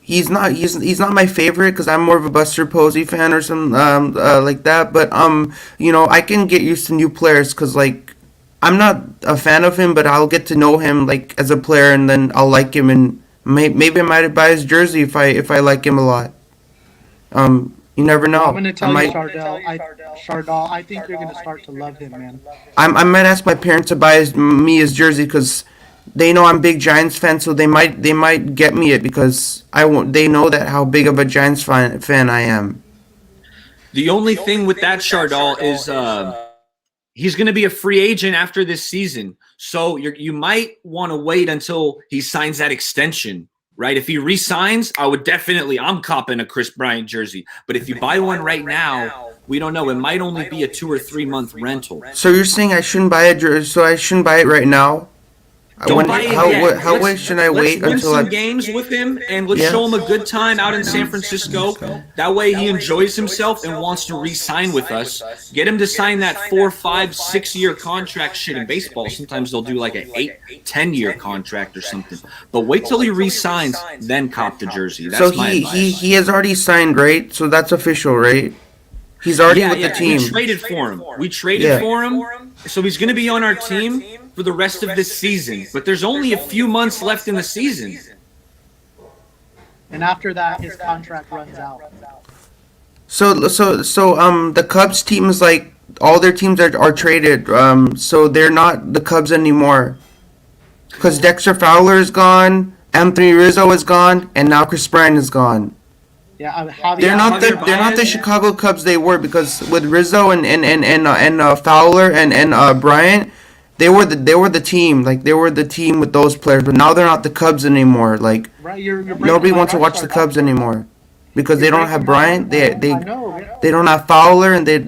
He's not my favorite because I'm more of a Buster Posey fan or something like that. But I can get used to new players because like I'm not a fan of him, but I'll get to know him like as a player, and then I'll like him, and maybe I might buy his jersey if I like him a lot. You never know. I'm gonna tell you, Shardal, I think you're gonna start to love him, man. I might ask my parents to buy me his jersey because they know I'm a big Giants fan, so they might get me it because they know that how big of a Giants fan I am. The only thing with that, Shardal, is he's going to be a free agent after this season. So you might want to wait until he signs that extension, right? If he re-signs, I'm copping a Chris Bryant jersey. But if you buy one right now, we don't know. It might only be a 2 or 3 month rental. So you're saying I shouldn't buy a jersey? So I shouldn't buy it right now? Don't buy it yet. How wait should I wait let's until win some games with him and let's show him a good time out in San Francisco. That way he enjoys himself and wants to re-sign with us. Get him to sign that 4, 5, 6 year contract. Shit, in baseball, sometimes they'll do like an 8, 10 year contract or something. But wait till he re-signs, then cop the jersey. That's my advice. He has already signed, right? So that's official, right? He's already with the team. We traded for him. So he's going to be on our team for the rest of this season. But there's only a few months left in the season. And after that, his contract runs out. So the Cubs team is like all their teams are traded. So they're not the Cubs anymore. Because Dexter Fowler is gone, Anthony Rizzo is gone, and now Chris Bryant is gone. Yeah, they're not the Chicago Cubs they were, because with Rizzo and Fowler and Bryant, they were the team. Like they were the team with those players, but now they're not the Cubs anymore. Like you're nobody wants to watch the Cubs anymore because they don't have Bryant. They don't have Fowler, and they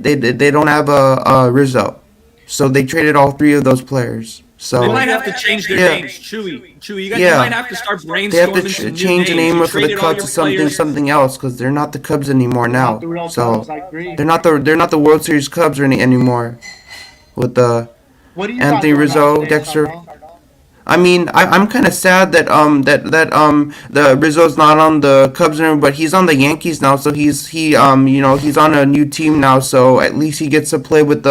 don't have Rizzo. So they traded all three of those players. So they might have to change their names. Chewie, you might have to start brainstorming. They have to change the name for the Cubs to something else, because they're not the Cubs anymore now. So they're not the World Series Cubs anymore. With the Anthony Rizzo, Dexter. I mean, I'm kind of sad that the Rizzo's not on the Cubs anymore, but he's on the Yankees now. So he's on a new team now. So at least he gets to play with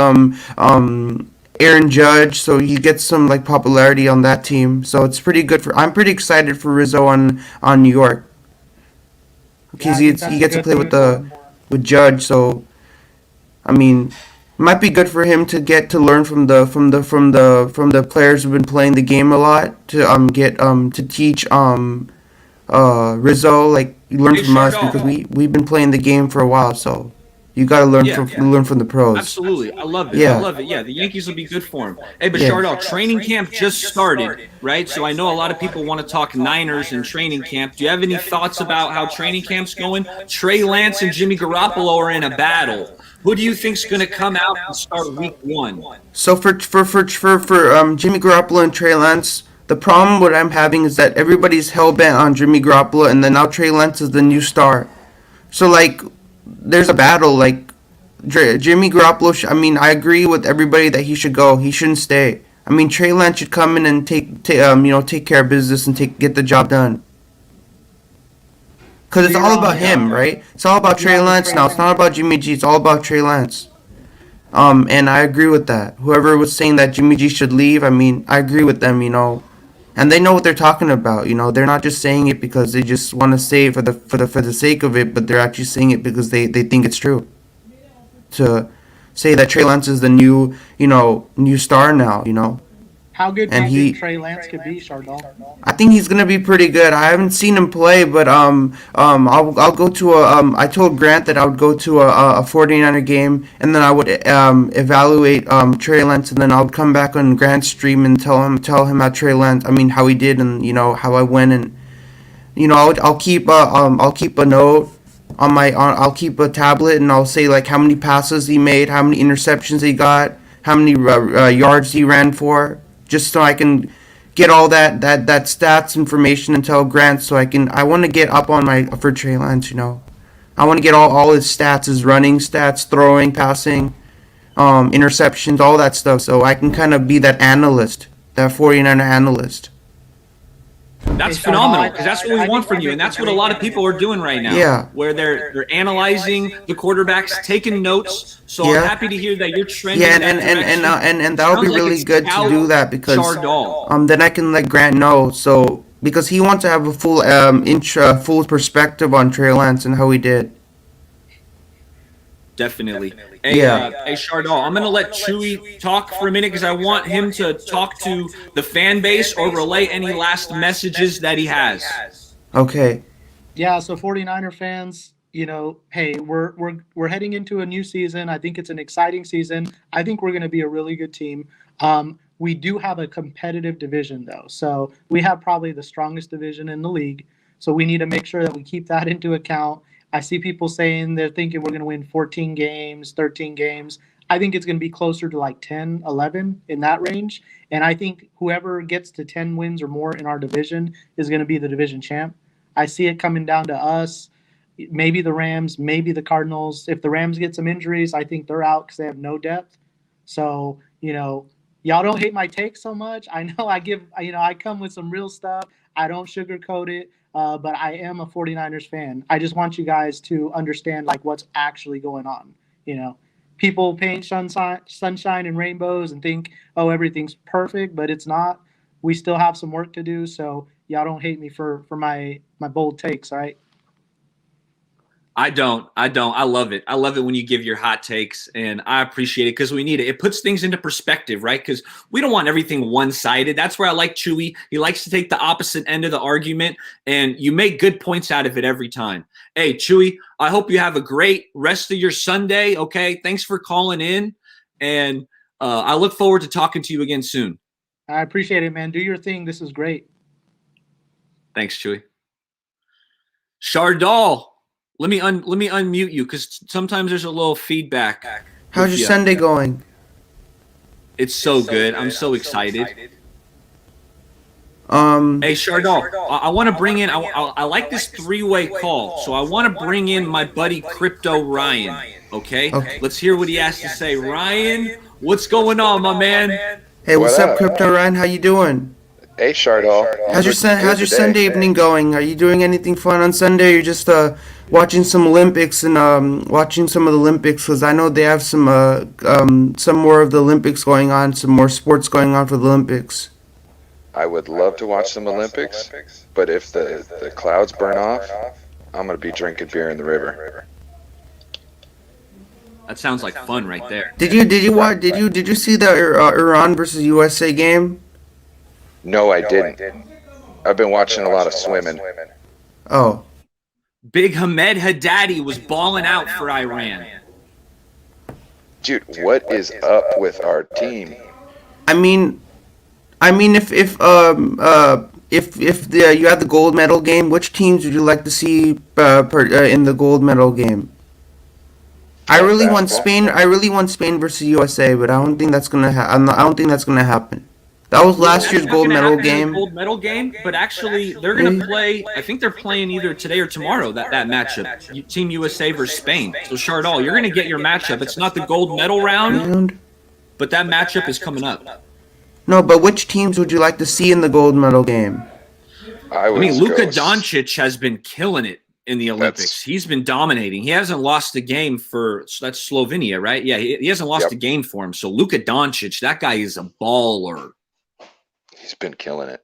Aaron Judge, so he gets some like popularity on that team. So it's pretty good I'm pretty excited for Rizzo on New York, because he gets to play with Judge. So I mean, it might be good for him to get to learn from the players who've been playing the game a lot, to teach Rizzo, like learn from us, because we've been playing the game for a while. So you got to learn from the pros. Absolutely. I love it. I love it. Yeah, the Yankees will be good for him. Hey, but Shardal, training camp just started, right? So I know a lot of people want to talk Niners and training camp. Do you have any thoughts about how training camp's going? Trey Lance and Jimmy Garoppolo are in a battle. Who do you think's going to come out and start week 1? So for Jimmy Garoppolo and Trey Lance, the problem what I'm having is that everybody's hell-bent on Jimmy Garoppolo, and then now Trey Lance is the new star. So like, there's a battle. Like Jimmy Garoppolo, I agree with everybody that he should go. He shouldn't stay. I mean, Trey Lance should come in and take care of business and get the job done. Because it's all about him, right? It's all about Trey Lance now. It's not about Jimmy G. It's all about Trey Lance. And I agree with that. Whoever was saying that Jimmy G should leave, I agree with them. And they know what they're talking about. They're not just saying it because they just want to say it for the sake of it, but they're actually saying it because they think it's true. To say that Trey Lance is the new star now. How good do you think Trey Lance could be, Shardal? I think he's gonna be pretty good. I haven't seen him play, but I'll go to I told Grant that I would go to a 49er game, and then I would evaluate Trey Lance, and then I'll come back on Grant's stream and tell him how Trey Lance, how he did, and how I went, and You know, I'll keep a note on I'll keep a tablet and I'll say like how many passes he made, how many interceptions he got, how many yards he ran for, just so I can get all that stats information and tell Grant so I want to get up on my for Trey Lance. You know, I want to get all his stats, his running stats, throwing, passing, interceptions, all that stuff, so I can kind of be that analyst, that 49er analyst. That's phenomenal because that's what we want from you, and that's what a lot of people are doing right now. Yeah. Where they're analyzing the quarterbacks, taking notes. So Yeah. I'm happy to hear that you're trending. Yeah, in that direction. and that'll be Sounds like really it's good to do that because Chardall. then I can let Grant know. So because he wants to have a full full perspective on Trey Lance and how he did. Definitely. Hey, Yeah. hey, Chardall, I'm going to let Chewie talk for a minute because I want him to talk to the fan base or relay any last messages that he has. Okay. Yeah, so 49er fans, you know, hey, we're heading into a new season. I think it's an exciting season. I think we're going to be a really good team. We do have a competitive division though. So we have probably the strongest division in the league. So we need to make sure that we keep that into account. I see people saying they're thinking we're going to win 14 games, 13 games. I think it's going to be closer to like 10, 11 in that range. And I think whoever gets to 10 wins or more in our division is going to be the division champ. I see it coming down to us, maybe the Rams, maybe the Cardinals. If the Rams get some injuries, I think they're out because they have no depth. So, you know, y'all don't hate my take so much. I know I come with some real stuff. I don't sugarcoat it, but I am a 49ers fan. I just want you guys to understand like what's actually going on. You know, people paint sunshine and rainbows and think, oh, everything's perfect, but it's not. We still have some work to do. So y'all don't hate me for my bold takes, all right? I don't. I love it. I love it when you give your hot takes, and I appreciate it because we need it. It puts things into perspective, right? Because we don't want everything one-sided. That's where I like Chewie. He likes to take the opposite end of the argument, and you make good points out of it every time. Hey, Chewie, I hope you have a great rest of your Sunday, okay? Thanks for calling in, and I look forward to talking to you again soon. I appreciate it, man. Do your thing. This is great. Thanks, Chewie. Chardall. Let me unmute you because sometimes there's a little feedback. How's your Sunday going? It's so good. I'm so excited. Hey, Chardall, I want to bring in. I like this three-way call, so I want to bring in my buddy Crypto Ryan. Okay? Let's hear what he has to say. Ryan, what's going on, my man? Hey, what's up, Crypto Ryan? How you doing? Hey, Chardall. How's your Sunday evening going? Are you doing anything fun on Sunday? Or you're just watching some Olympics and watching some of the Olympics because I know they have some more of the Olympics going on, some more sports going on for the Olympics. I would love to watch some Olympics, but if the clouds burn off, I'm gonna be drinking beer in the river. That sounds like fun right there. Did you see the Iran versus USA game? No, I didn't. I've been watching a lot of swimming. Oh. Big Hamed Haddadi was balling out for Iran. Dude, what is up with our team? I mean, if you had the gold medal game, which teams would you like to see in the gold medal game? I really want Spain. I really want Spain versus USA, but I don't think that's gonna happen. I don't think that's gonna happen. That was last year's gold medal game. Gold medal game, but actually they're going to play. I think they're playing either today or tomorrow. That matchup, Team USA versus Spain. So Chardall, you're going to get your matchup. It's not the gold medal round, but that matchup is coming up. No, but which teams would you like to see in the gold medal game? I mean, Luka Doncic has been killing it in the Olympics. He's been dominating. He hasn't lost a game that's Slovenia, right? Yeah, he hasn't lost a game for him. So Luka Doncic, that guy is a baller. He's been killing it.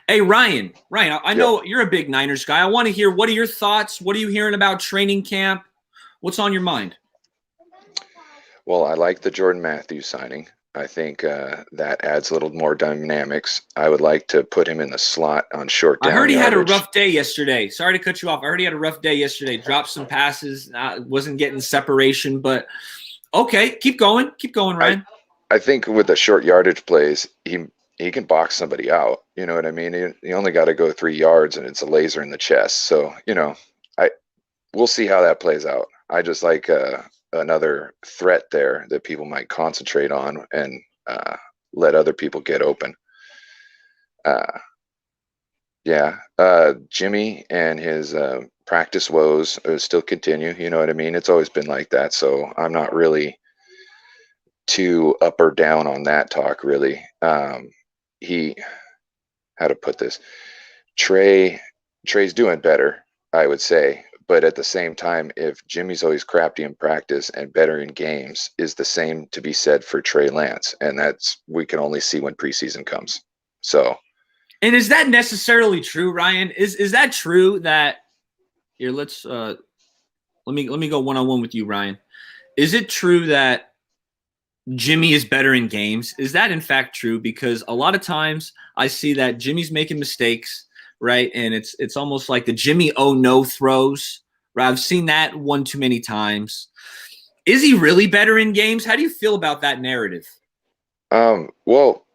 Hey, Ryan, I know you're a big Niners guy. I want to hear, what are your thoughts? What are you hearing about training camp? What's on your mind? Well, I like the Jordan Matthews signing. I think that adds a little more dynamics. I would like to put him in the slot on short down I heard he yardage. had a rough day yesterday. Sorry to cut you off. I heard he had a rough day yesterday. Dropped some passes. Wasn't getting separation, but okay. Keep going. Keep going, Ryan. I think with the short yardage plays, he can box somebody out. You know what I mean? He only got to go 3 yards and it's a laser in the chest. So, we'll see how that plays out. I just like another threat there that people might concentrate on and let other people get open. Jimmy and his practice woes still continue. You know what I mean? It's always been like that. So I'm not really too up or down on that talk, really. How to put this? Trey's doing better, I would say. But at the same time, if Jimmy's always crappy in practice and better in games, is the same to be said for Trey Lance. And we can only see when preseason comes. So. And is that necessarily true, Ryan? Is that true that here? Let me go one-on-one with you, Ryan. Is it true that Jimmy is better in games? Is that in fact true? Because a lot of times I see that Jimmy's making mistakes, right? And it's almost like the Jimmy oh no throws. Right? I've seen that one too many times. Is he really better in games? How do you feel about that narrative? Well,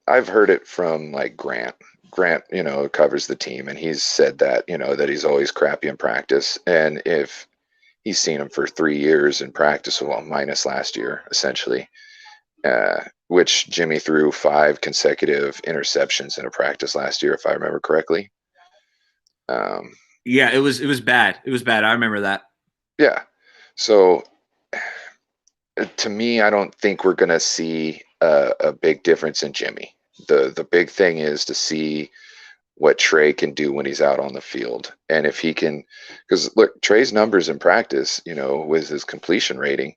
I've heard it from like Grant. Grant, covers the team, and he's said that, that he's always crappy in practice. And if he's seen him for 3 years in practice, well, minus last year, essentially, which Jimmy threw 5 consecutive interceptions in a practice last year, if I remember correctly. Yeah, it was bad. It was bad. I remember that. Yeah. So to me, I don't think we're going to see a big difference in Jimmy. The big thing is to see what Trey can do when he's out on the field. And if he can, because look, Trey's numbers in practice, with his completion rating,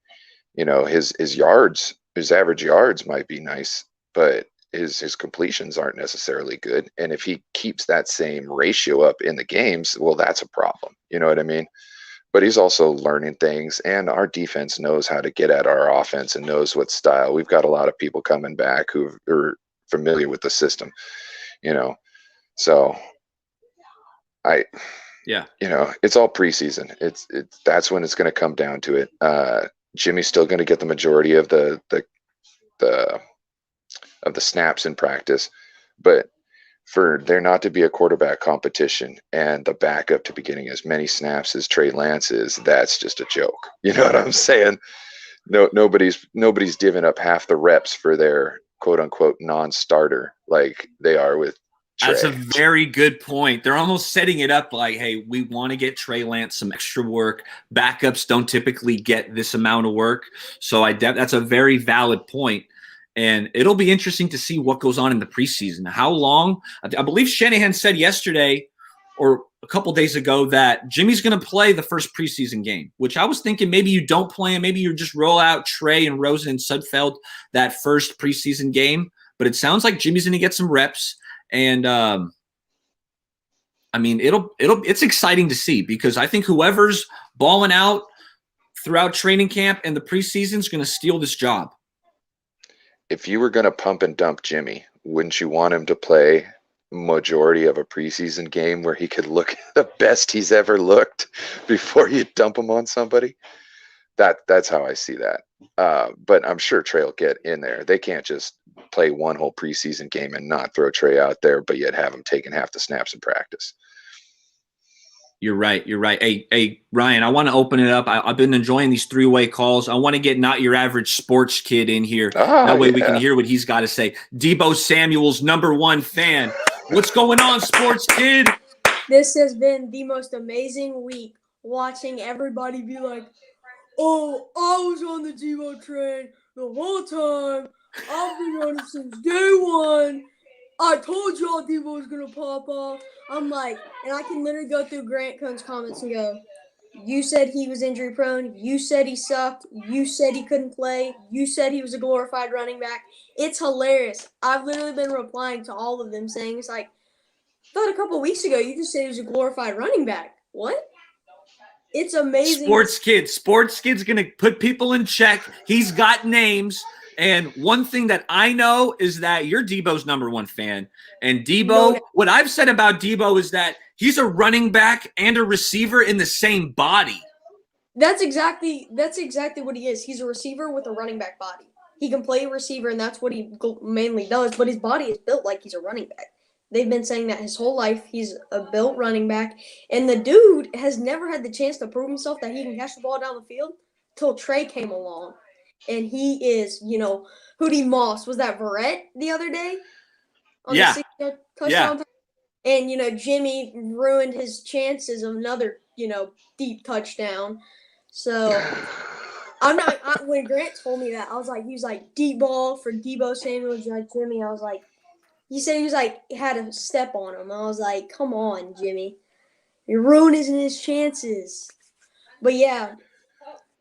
his yards, his average yards might be nice, but his completions aren't necessarily good. And if he keeps that same ratio up in the games, well, that's a problem. You know what I mean? But he's also learning things, and our defense knows how to get at our offense and knows what style. We've got a lot of people coming back who are familiar with the system, so it's all preseason. It's that's when it's going to come down to it. Jimmy's still going to get the majority of the snaps in practice, but for there not to be a quarterback competition and the backup to be getting as many snaps as Trey Lance is, that's just a joke. You know what I'm saying? Nobody's giving up half the reps for their quote unquote non-starter like they are with Trey. That's a very good point. They're almost setting it up like, hey, we want to get Trey Lance some extra work. Backups don't typically get this amount of work. So that's a very valid point. And it'll be interesting to see what goes on in the preseason. How long? I believe Shanahan said yesterday or a couple days ago that Jimmy's going to play the first preseason game, which I was thinking maybe you don't play him. Maybe you just roll out Trey and Rosen and Sudfeld that first preseason game. But it sounds like Jimmy's going to get some reps. And it's exciting to see because I think whoever's balling out throughout training camp and the preseason is going to steal this job. If you were going to pump and dump Jimmy, wouldn't you want him to play majority of a preseason game where he could look the best he's ever looked before you dump him on somebody? That's how I see that. But I'm sure Trey will get in there. They can't just play one whole preseason game and not throw Trey out there, but yet have him taking half the snaps in practice. You're right. Hey, Ryan, I want to open it up. I've been enjoying these three-way calls. I want to get not your average sports kid in here. That way we can hear what he's got to say. Deebo Samuel's #1 fan. What's going on, sports kid? This has been the most amazing week watching everybody be like, oh, I was on the Deebo train the whole time. I've been on it since day one. I told y'all Deebo was going to pop off. I'm like, and I can literally go through Grant Cohn's comments and go, you said he was injury prone. You said he sucked. You said he couldn't play. You said he was a glorified running back. It's hilarious. I've literally been replying to all of them saying, it's like, I thought a couple of weeks ago you just said he was a glorified running back. What? It's amazing. Sports kid's going to put people in check. He's got names. And one thing that I know is that you're Deebo's #1 fan. And Deebo, what I've said about Deebo is that he's a running back and a receiver in the same body. That's exactly what he is. He's a receiver with a running back body. He can play receiver, and that's what he mainly does. But his body is built like he's a running back. They've been saying that his whole life. He's a built running back. And the dude has never had the chance to prove himself that he can catch the ball down the field till Trey came along. And he is, Hootie Moss. Was that Verrett the other day? On Yeah. the 6-yard touchdown pass? And, Jimmy ruined his chances of another, deep touchdown. So when Grant told me that, he was like, deep ball for Deebo Samuel, like Jimmy. I was like, he said he was like, had a step on him. I was like, come on, Jimmy. You're ruining his chances. But yeah.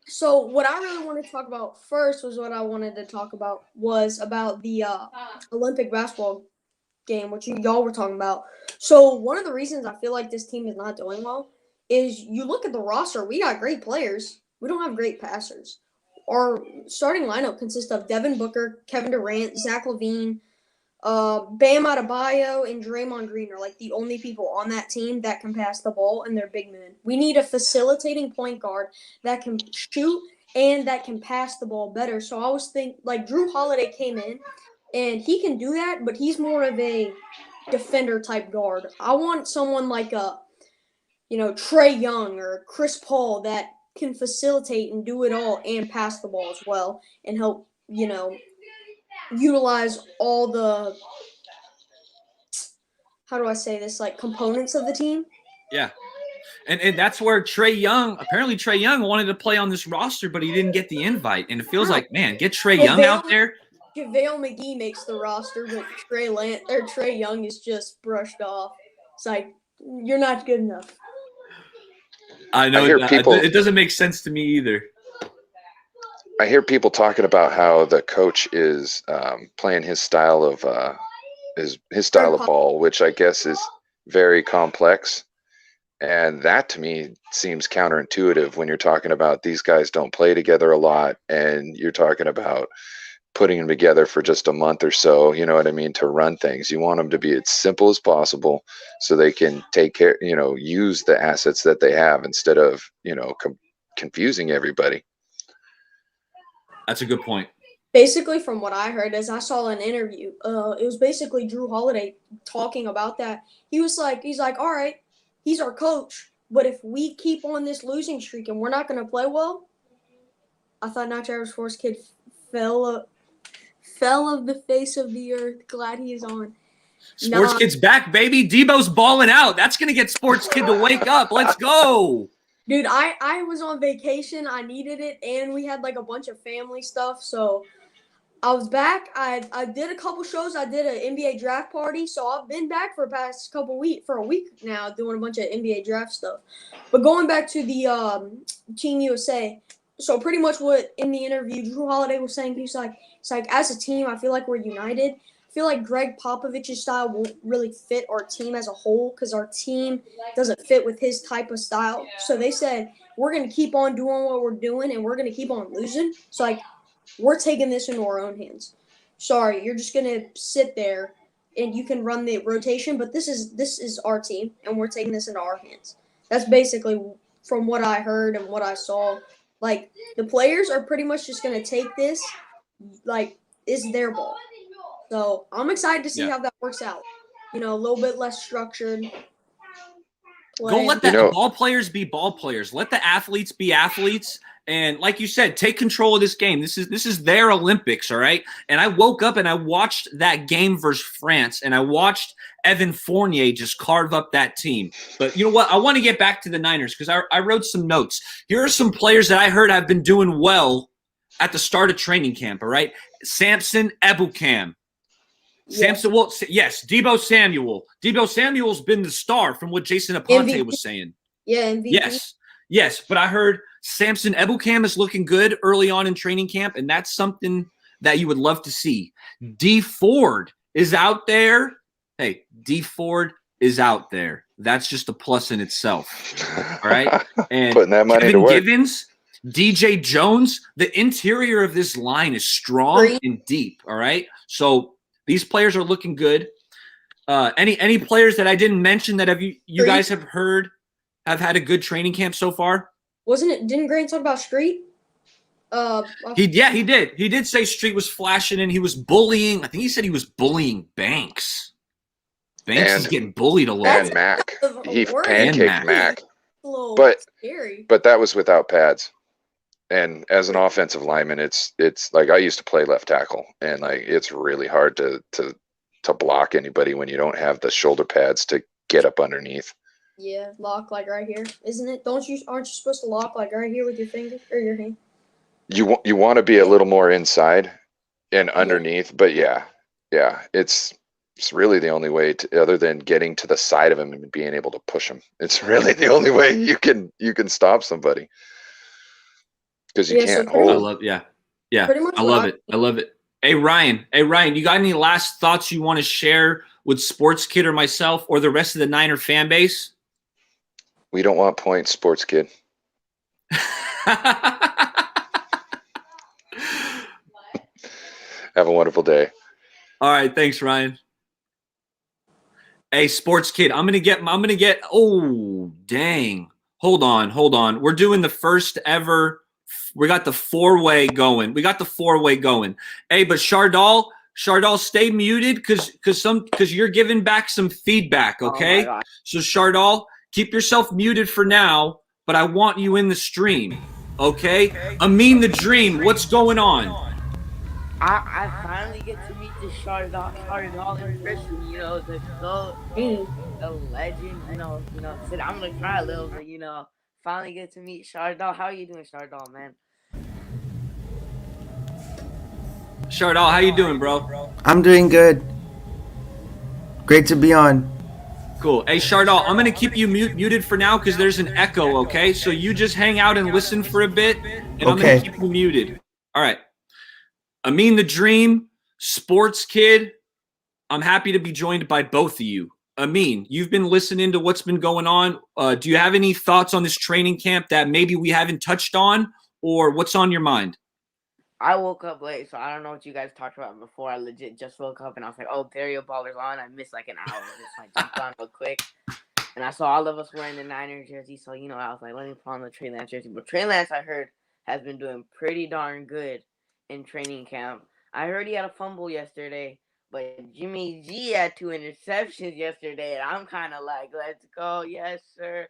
So what I really wanted to talk about first was about the Olympic basketball game, which y'all were talking about. So one of the reasons I feel like this team is not doing well is you look at the roster. We got great players. We don't have great passers. Our starting lineup consists of Devin Booker, Kevin Durant, Zach LaVine, Bam Adebayo, and Draymond Green are like the only people on that team that can pass the ball, and they're big men. We need a facilitating point guard that can shoot and that can pass the ball better. So I was thinking, like, Drew Holiday came in, and he can do that, but he's more of a defender type guard. I want someone like Trey Young or Chris Paul that can facilitate and do it all and pass the ball as well and help, utilize all the, how do I say this, like, components of the team. Yeah. And that's where Trey Young wanted to play on this roster, but he didn't get the invite. And it feels like, man, get Trey Young out there. JaVale McGee makes the roster, but Trey Young is just brushed off. It's like, you're not good enough. I know it doesn't make sense to me either. I hear people talking about how the coach is playing his style of ball, which I guess is very complex, and that to me seems counterintuitive when you're talking about these guys don't play together a lot, and you're talking about putting them together for just a month or so. You know what I mean? To run things, you want them to be as simple as possible, so they can take care. Use the assets that they have instead of confusing everybody. That's a good point. Basically, from what I heard, as I saw an interview, it was basically Drew Holiday talking about that. He's like, all right, he's our coach, but if we keep on this losing streak and we're not going to play well, I thought Not Your Average Sports Kid fell of the face of the earth. Glad he is on. Sports Kid's back, baby. Debo's balling out. That's going to get Sports Kid to wake up. Let's go. Dude, I was on vacation. I needed it, and we had like a bunch of family stuff. So I was back. I did a couple shows. I did an NBA draft party. So I've been back for the past couple weeks, for a week now, doing a bunch of NBA draft stuff. But going back to the Team USA, so pretty much what in the interview Drew Holiday was saying, it's like as a team, I feel like we're united. I feel like Greg Popovich's style won't really fit our team as a whole because our team doesn't fit with his type of style. So they said, we're going to keep on doing what we're doing and we're going to keep on losing. So, we're taking this into our own hands. Sorry, you're just going to sit there and you can run the rotation, but this is our team and we're taking this into our hands. That's basically from what I heard and what I saw. Like, the players are pretty much just going to take this, like, it's their ball. So I'm excited to see how that works out. A little bit less structured. Don't let the ball players be ball players. Let the athletes be athletes. And like you said, take control of this game. This is their Olympics, all right? And I woke up and I watched that game versus France, and I watched Evan Fournier just carve up that team. But you know what? I want to get back to the Niners because I wrote some notes. Here are some players that I heard have been doing well at the start of training camp, all right? Samson Ebukam. Deebo Samuel. Deebo Samuel's been the star from what Jason Aponte was saying. Yeah, MVP. Yes, but I heard Samson Ebukam is looking good early on in training camp, and that's something that you would love to see. D Ford is out there. Hey, D Ford is out there. That's just a plus in itself. All right? And putting that money Kevin to work. Givens, DJ Jones, the interior of this line is strong and deep, all right? So these players are looking good. Any players that I didn't mention that you guys have heard have had a good training camp so far? Didn't Grant talk about Street? He did. He did say Street was flashing and he was bullying. I think he said he was bullying Banks. Banks is getting bullied a little. And Mac. He pancaked Mac. But scary. But that was without pads. And as an offensive lineman, it's like I used to play left tackle, and like it's really hard to block anybody when you don't have the shoulder pads to get up underneath. Yeah, lock like right here, isn't it? Aren't you supposed to lock like right here with your finger or your hand? You want to be a little more inside and underneath, but yeah, it's really the only way other than getting to the side of him and being able to push him. It's really the only way you can stop somebody because you can't hold. I love it. Hey Ryan, you got any last thoughts you want to share with Sports Kid or myself or the rest of the Niner fan base? We don't want points, Sports Kid. Have a wonderful day. All right, thanks, Ryan. Hey, Sports Kid, I'm gonna get. Oh, dang! Hold on. We're doing the first ever. We got the four-way going. Hey, but Shardal, stay muted because you're giving back some feedback. Okay. So Shardal, keep yourself muted for now, but I want you in the stream. Okay. Amin the Dream, what's going on? I finally get to meet the Shardal in person, the GOAT, the legend, said I'm gonna cry a little bit, finally get to meet Shardal. How are you doing, Shardal, man? Shardal, how you doing, bro? I'm doing good. Great to be on. Cool. Hey, Shardal, I'm gonna keep you muted for now because there's an echo, okay? So you just hang out and listen for a bit, and I'm gonna keep you muted. All right. Amin the Dream, Sports Kid, I'm happy to be joined by both of you. Amin, you've been listening to what's been going on. Do you have any thoughts on this training camp that maybe we haven't touched on, or what's on your mind? I woke up late, so I don't know what you guys talked about before. I legit just woke up, and I was like, oh, Terrio Baller's on. I missed like an hour. Just jumped on real quick. And I saw all of us wearing the Niners jersey, so, I was like, let me put on the Trey Lance jersey. But Trey Lance, I heard, has been doing pretty darn good in training camp. I heard he had a fumble yesterday, but Jimmy G had 2 interceptions yesterday, and I'm kind of like, let's go, yes, sir.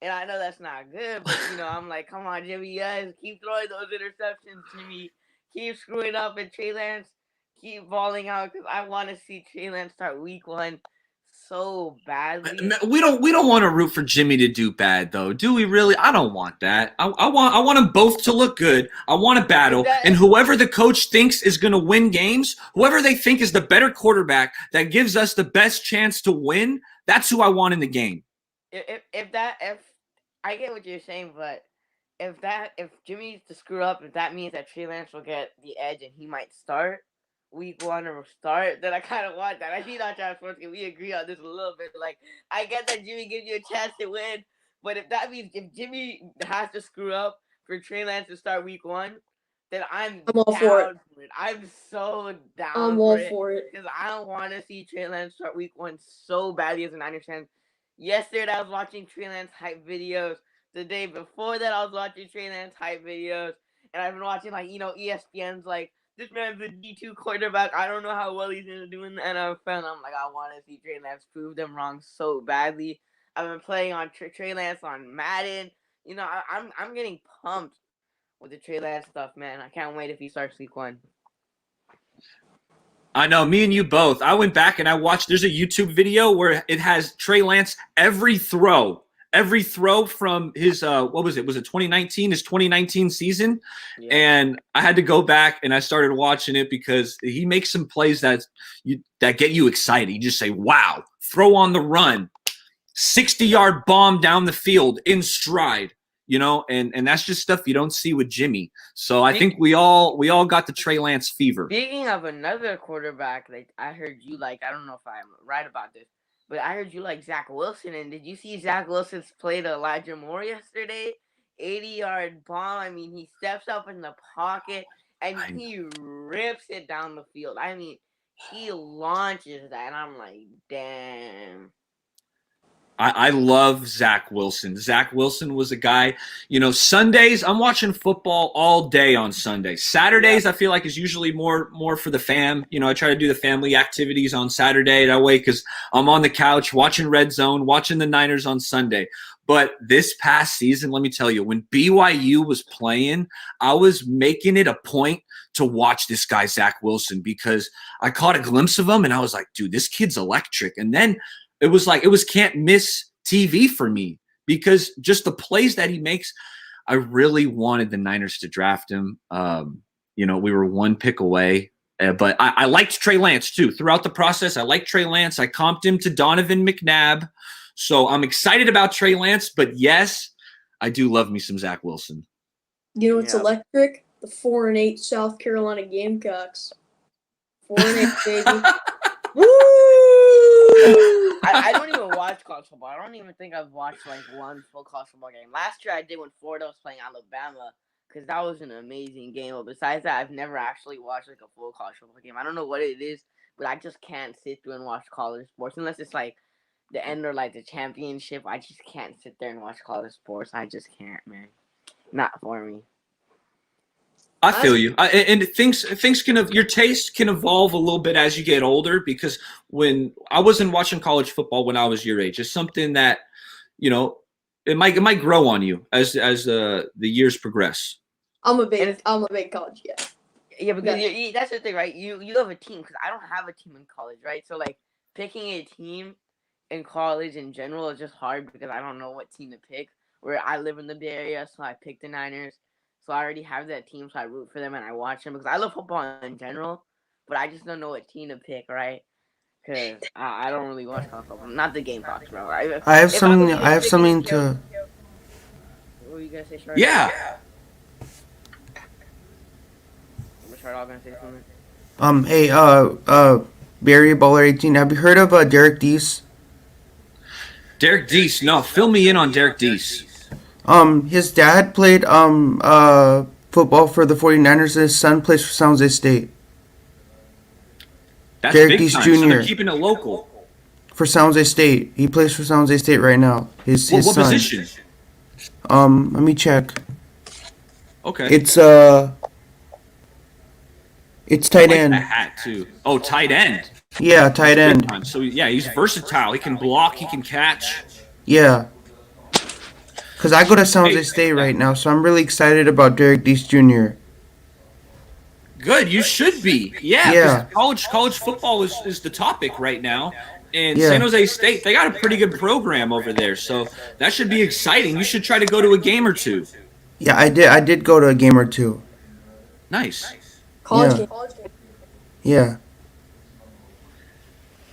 And I know that's not good, but, I'm like, come on, Jimmy, yes, keep throwing those interceptions, Jimmy. Keep screwing up, and Trey Lance keep balling out, because I want to see Trey Lance start week 1 so badly. We don't want to root for Jimmy to do bad, though, do we really? I don't want that. I want them both to look good. I want a battle, and whoever the coach thinks is going to win games, whoever they think is the better quarterback that gives us the best chance to win, that's who I want in the game. If I get what you're saying, but if Jimmy's to screw up, if that means that Trey Lance will get the edge and he might start week 1 or start, then I kind of want that. I see that, Travis Sports, we agree on this a little bit. Like, I get that Jimmy gives you a chance to win, but if that means if Jimmy has to screw up for Trey Lance to start week 1, then I'm all for it. I'm so down I'm all for it. Because I don't want to see Trey Lance start week 1 so badly as a Niners fan. Yesterday, I was watching Trey Lance hype videos. The day before that, I was watching Trey Lance hype videos. And I've been watching, ESPN's, this man's a D2 quarterback. I don't know how well he's going to do in the NFL. And I'm like, I want to see Trey Lance prove them wrong so badly. I've been playing on Trey Lance on Madden. I'm getting pumped with the Trey Lance stuff, man. I can't wait if he starts week 1. I know, me and you both. I went back and I watched, there's a YouTube video where it has Trey Lance every throw from his, what was it? Was it 2019? His 2019 season? Yeah. And I had to go back and I started watching it because he makes some plays that get you excited. You just say, wow, throw on the run, 60-yard bomb down the field in stride. And that's just stuff you don't see with Jimmy. So I think we all got the Trey Lance fever. Speaking of another quarterback, I heard you I don't know if I'm right about this, but I heard you like Zach Wilson. And did you see Zach Wilson's play to Elijah Moore yesterday? 80-yard bomb. I mean, he steps up in the pocket and he rips it down the field. I mean, he launches that, and I'm like, damn. I love Zach Wilson. Zach Wilson was a guy, Sundays, I'm watching football all day on Sundays. Saturdays, I feel like is usually more for the fam. I try to do the family activities on Saturday that way because I'm on the couch watching Red Zone, watching the Niners on Sunday. But this past season, let me tell you, when BYU was playing, I was making it a point to watch this guy, Zach Wilson, because I caught a glimpse of him and I was like, dude, this kid's electric. And then it was can't miss TV for me because just the plays that he makes, I really wanted the Niners to draft him. We were one pick away, but I liked Trey Lance too. Throughout the process, I liked Trey Lance. I comped him to Donovan McNabb. So I'm excited about Trey Lance, but yes, I do love me some Zach Wilson. You know what's electric? The 4-8 South Carolina Gamecocks. 4-8, baby. Woo! I don't even watch college football. I don't even think I've watched like one full college football game. Last year I did when Florida was playing Alabama because that was an amazing game. But besides that, I've never actually watched like a full college football game. I don't know what it is, but I just can't sit through and watch college sports unless it's like the end or like the championship. I just can't sit there and watch college sports. I just can't, man. Not for me. I feel you. And things your taste can evolve a little bit as you get older because when I wasn't watching college football when I was your age, it's something that, it might grow on you as the years progress. I'm a big college guy. Yeah, because that's the thing, right? You have a team because I don't have a team in college, right? So like picking a team in college in general is just hard because I don't know what team to pick. Where I live in the Bay Area, so I picked the Niners. So I already have that team, so I root for them and I watch them because I love football in general, but I just don't know what team to pick, right? Because I don't really watch college football. Not the Gamecocks, bro. I have something to. What were you gonna say, Shard? Yeah. Was Shard all gonna say something? Hey, Barry Baller 18. Have you heard of Derek Deese? Derek Deese, no, fill me in on Derek Deese. His dad played football for the 49ers and his son plays for San Jose State. That's Derek big Deese time. Jr. So they're keeping it local. For San Jose State. He plays for San Jose State right now. His what son. position? Let me check. Okay. It's tight end. That hat too. Oh, tight end. Yeah, tight end. So yeah, he's versatile. He can block, he can catch. Yeah. Because I go to San Jose State right now, so I'm really excited about Derek Deese Jr. Good, you should be. Yeah. College football is the topic right now. And San Jose State, they got a pretty good program over there. So that should be exciting. You should try to go to a game or two. Yeah, I did go to a game or two. Nice. College game. Yeah.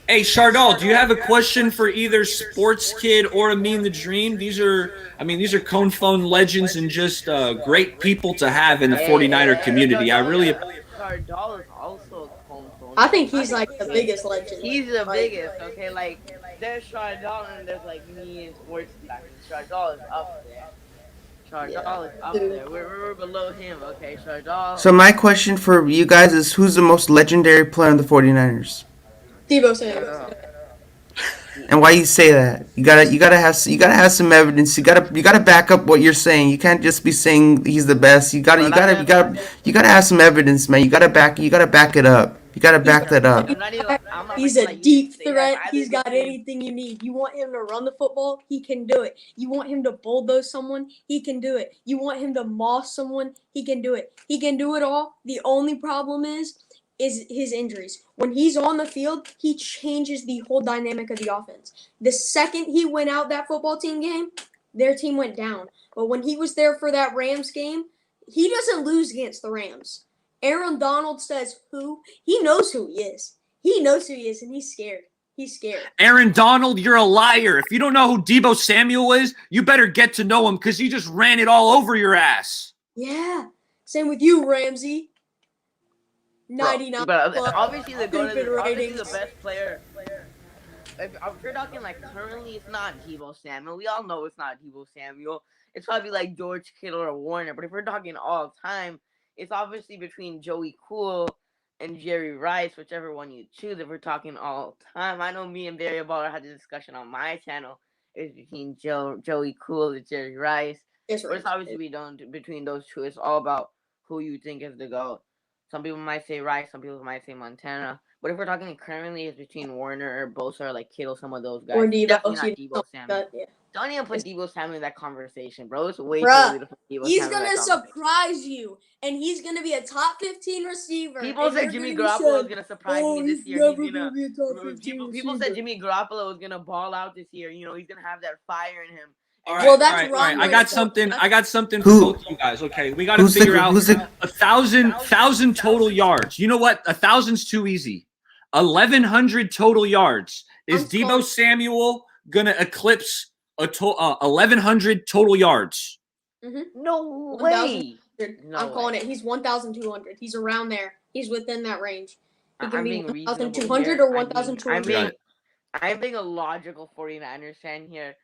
Hey, Shardal, do you have a question for either Sports Kid or Amin the Dream? These are Cone Phone legends and just great people to have in the 49er community. I really. Shardal is also a Cone Phone. I think he's like the biggest legend. He's the biggest, okay? Like, there's Shardal and there's like me and Sports Kid. Shardal is up there. Shardal is up there. We're below him, okay? Shardal. So my question for you guys is, who's the most legendary player in the 49ers? Debo Samuel. And why you say that? You gotta have some evidence. You gotta back up what you're saying. You can't just be saying he's the best. You gotta have some evidence, man. You gotta back it up. You gotta back that up. He's a deep threat. He's got anything you need. You want him to run the football? He can do it. You want him to bulldoze someone? He can do it. You want him to moss someone? He can do it. He can do it all. The only problem is his injuries. When he's on the field, he changes the whole dynamic of the offense. The second he went out that football team game, their team went down. But when he was there for that Rams game, he doesn't lose against the Rams. Aaron Donald says who? He knows who he is. He knows who he is, and he's scared. He's scared. Aaron Donald, you're a liar. If you don't know who Debo Samuel is, you better get to know him because he just ran it all over your ass. Yeah. Same with you, Ramsey. 99. But obviously the best player. If we're talking like currently, it's not Debo Samuel. We all know it's not Debo Samuel. It's probably like George Kittle or Warner. But if we're talking all time, it's obviously between Joey Cool and Jerry Rice, whichever one you choose. If we're talking all time, I know me and Barry Baller had a discussion on my channel, It's between Joey Cool and Jerry Rice. It's But it's right. obviously be done between those two. It's all about who you think is the GOAT. Some people might say Rice, some people might say Montana. But if we're talking currently, it's between Warner or Bosa or like Kittle, some of those guys. Or Debo. Definitely not Debo Samuel. Yeah. Don't even put Debo Samuel in that conversation, bro. It's way too Bruh, early to put Debo He's Samuel in gonna that conversation. surprise you, and he's gonna be a top 15 receiver. People and said you're Jimmy gonna be Garoppolo was said, gonna surprise "Oh, me this he's year. never He's gonna gonna be a top 15 people said receiver." Jimmy Garoppolo was gonna ball out this year. You know, he's gonna have that fire in him. All right, Well, that's all right. I got something. I got something for Who? both of you guys. Okay, we got to figure out who's the 1,000 total yards. You know what? 1,000's too easy. 1,100 total yards. Is I'm Debo calling- Samuel gonna eclipse 1,100 total yards? No way. I'm calling it. He's 1,200. He's around there. He's within that range. He can I'm be being 1,200 reasonable or here. 1,200. I'm being a logical 49ers fan here.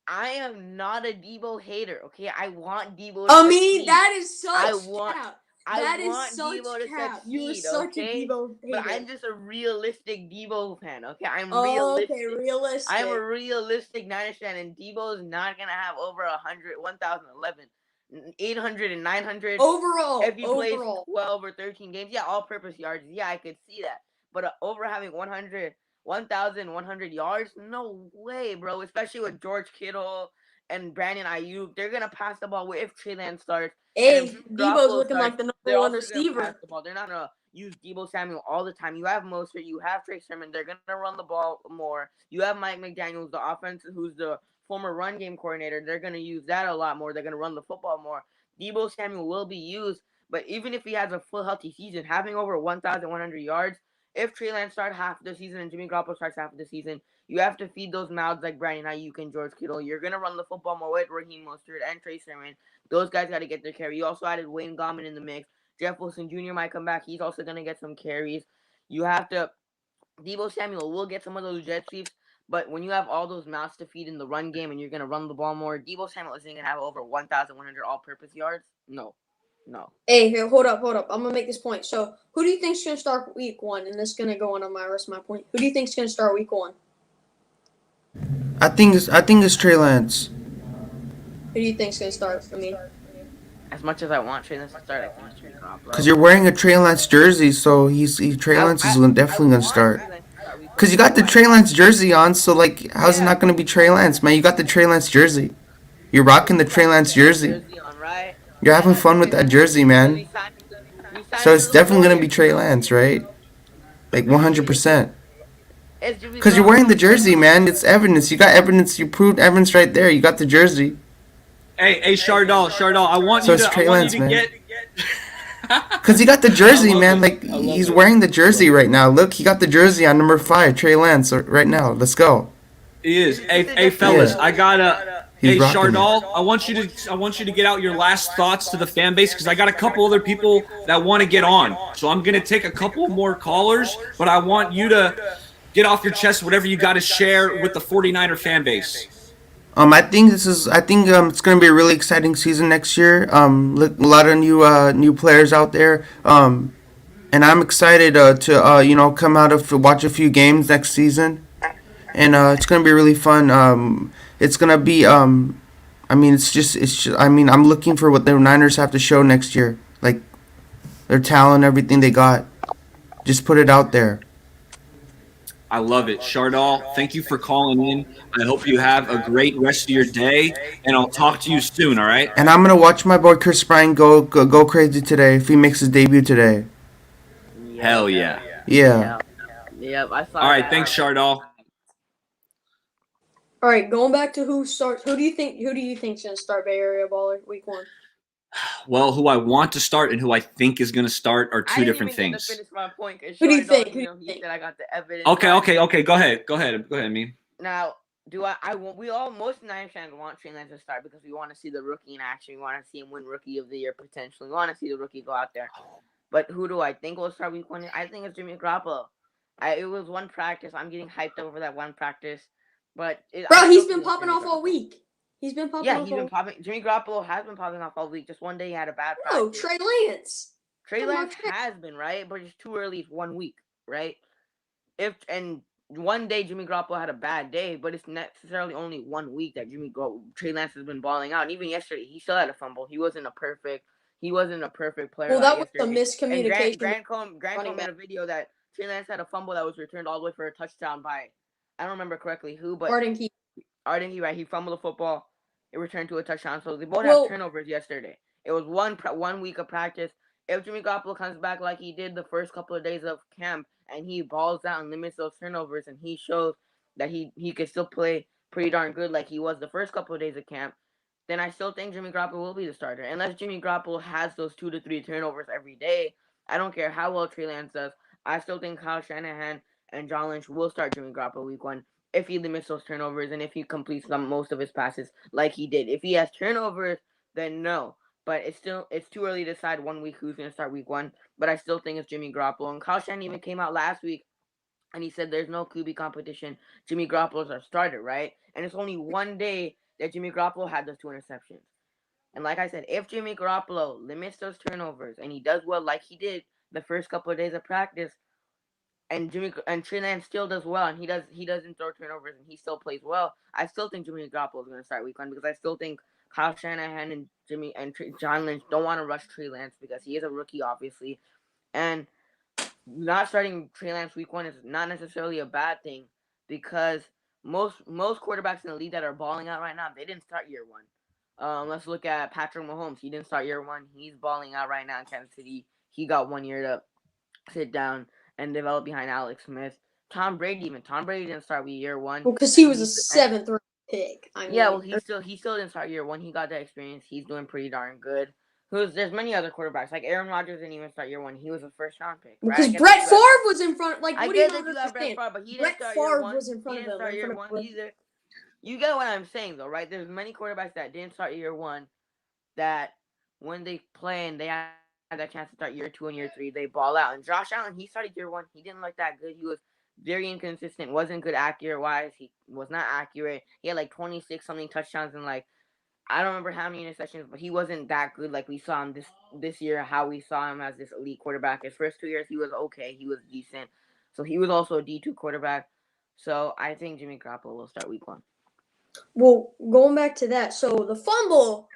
I am not a Debo hater, okay? I want Debo to succeed. that is such I cap. want such Debo to cap. succeed, You're such okay? a Debo hater. But I'm just a realistic Debo fan, okay? I'm realistic. realistic. Okay, realistic. I'm a realistic Niners fan, and Debo is not going to have over 1,011, 800, and 900. Overall. If he plays 12 or 13 games, yeah, all-purpose yards, yeah, I could see that. But over having 1,100 yards, no way, bro. Especially with George Kittle and Brandon Ayuk, they're gonna pass the ball if Trey Lance starts. Hey, Debo's looking like the number one receiver. Pass the ball. They're not gonna use Debo Samuel all the time. You have Mostert, you have Trey Sermon. They're gonna run the ball more. You have Mike McDaniels, the offense, who's the former run game coordinator. They're gonna use that a lot more. They're gonna run the football more. Debo Samuel will be used, but even if he has a full healthy season, having over 1,100 yards. If Trey Lance starts half of the season and Jimmy Garoppolo starts half of the season, you have to feed those mouths like Brandon Ayuk and George Kittle. You're going to run the football more with Raheem Mostert and Trey Sermon. Those guys got to get their carry. You also added Wayne Gallman in the mix. Jeff Wilson Jr. might come back. He's also going to get some carries. You have to – Debo Samuel will get some of those jet sweeps, but when you have all those mouths to feed in the run game and you're going to run the ball more, Debo Samuel isn't going to have over 1,100 all-purpose yards. No. Hey, here, hold up. I'm gonna make this point. So, who do you think's gonna start week 1? And this is gonna go on my rest of my point. Who do you think's gonna start week 1? I think it's Trey Lance. Who do you think's gonna start for me? As much as I want Trey Lance to start, I think it's Jimmy Garoppolo. Because you're wearing a Trey Lance jersey, so Trey Lance is definitely gonna start. Because you got the Trey Lance jersey on, so like, how's it not gonna be Trey Lance, man? You got the Trey Lance jersey. You're rocking the Trey Lance jersey. You're having fun with that jersey, man. So it's definitely gonna be Trey Lance, right? Like 100%. Because you're wearing the jersey, man. It's evidence. You got evidence. You proved evidence right there. You got the jersey. Hey, Shardal, I want So you it's to, Trey I want Lance, you to man. get. Because he got the jersey, man. Like, he's wearing the jersey right now. Look, he got the jersey on number 5, Trey Lance, right now. Let's go. He is. Hey, fellas, Yeah. I gotta. He's Hey, rocking Shardal, I want you to get out your last thoughts to the fan base because I got a couple other people that want to get on. So I'm gonna take a couple more callers, but I want you to get off your chest whatever you got to share with the 49er fan base. I think it's gonna be a really exciting season next year. Look, a lot of new players out there. And I'm excited to come out to watch a few games next season. And it's gonna be really fun. It's gonna be I'm looking for what the Niners have to show next year, like their talent, everything they got. Just put it out there. I love it. Shardal, thank you for calling in. I hope you have a great rest of your day, and I'll talk to you soon, all right? And I'm gonna watch my boy Chris Bryant go crazy today if he makes his debut today. Hell yeah. Yeah. Yep, I saw All right, that. thanks, Shardal. All right, going back to who starts. Who do you think's gonna start Bay Area Baller week 1? Well, who I want to start and who I think is going to start are two different things. Finish my point, Who do you think? He said I got the evidence. Okay. Go ahead, me. Now, most Niners fans want Trey Lance to start because we want to see the rookie in action. We want to see him win Rookie of the Year potentially. We want to see the rookie go out there. But who do I think will start week 1? I think it's Jimmy Garoppolo. It was one practice. I'm getting hyped over that one practice. But he's been popping off all week. He's been popping off. Jimmy Garoppolo has been popping off all week. Just one day he had a bad practice. No, Trey Lance. Trey Lance has been, right? But it's too early. It's 1 week, right? one day Jimmy Garoppolo had a bad day, but it's necessarily only 1 week that Trey Lance has been balling out. And even yesterday, he still had a fumble. He wasn't a perfect player. Well, that was a yesterday. And miscommunication. Grant Cohn made a video that Trey Lance had a fumble that was returned all the way for a touchdown by, I don't remember correctly who, but Arden Key. Right? He fumbled the football. It returned to a touchdown. So they both had turnovers yesterday. It was 1 week of practice. If Jimmy Garoppolo comes back like he did the first couple of days of camp and he balls out and limits those turnovers and he shows that he could still play pretty darn good like he was the first couple of days of camp, then I still think Jimmy Garoppolo will be the starter. Unless Jimmy Garoppolo has those 2 to 3 turnovers every day, I don't care how well Trey Lance does. I still think Kyle Shanahan and John Lynch will start Jimmy Garoppolo week 1 if he limits those turnovers and if he completes most of his passes like he did. If he has turnovers, then no. But it's too early to decide 1 week who's going to start week 1. But I still think it's Jimmy Garoppolo. And Kyle Shanahan even came out last week and he said there's no QB competition. Jimmy Garoppolo's our starter, right? And it's only 1 day that Jimmy Garoppolo had those 2 interceptions. And like I said, if Jimmy Garoppolo limits those turnovers and he does well like he did the first couple of days of practice, and Trey Lance still does well, and he doesn't throw turnovers, and he still plays well, I still think Jimmy Garoppolo is going to start week 1 because I still think Kyle Shanahan and John Lynch don't want to rush Trey Lance because he is a rookie, obviously, and not starting Trey Lance week 1 is not necessarily a bad thing because most quarterbacks in the league that are balling out right now, they didn't start year 1. Let's look at Patrick Mahomes. He didn't start year 1. He's balling out right now in Kansas City. He got 1 year to sit down and develop behind Alex Smith. Tom Brady didn't start with year 1. Well, because he was a 7th round pick. He still didn't start year 1. He got that experience. He's doing pretty darn good. There's many other quarterbacks like Aaron Rodgers didn't even start year 1. He was a first round pick. Right? Because Brett Favre was in front. Like, I what do you get that you got Brett Favre, but he didn't start year 1. Was in front of him. He didn't start year 1 either. You get what I'm saying though, right? There's many quarterbacks that didn't start year 1 that when they play and they have that chance to start year 2 and year 3, they ball out. And Josh Allen, he started year 1. He didn't look that good. He was very inconsistent. Wasn't good accurate wise. He was not accurate. He had like 26 something touchdowns and like I don't remember how many interceptions, but he wasn't that good like we saw him this year. How we saw him as this elite quarterback. His first 2 years, he was okay. He was decent. So he was also a D2 quarterback. So I think Jimmy Garoppolo will start week 1. Well, going back to that, so the fumble,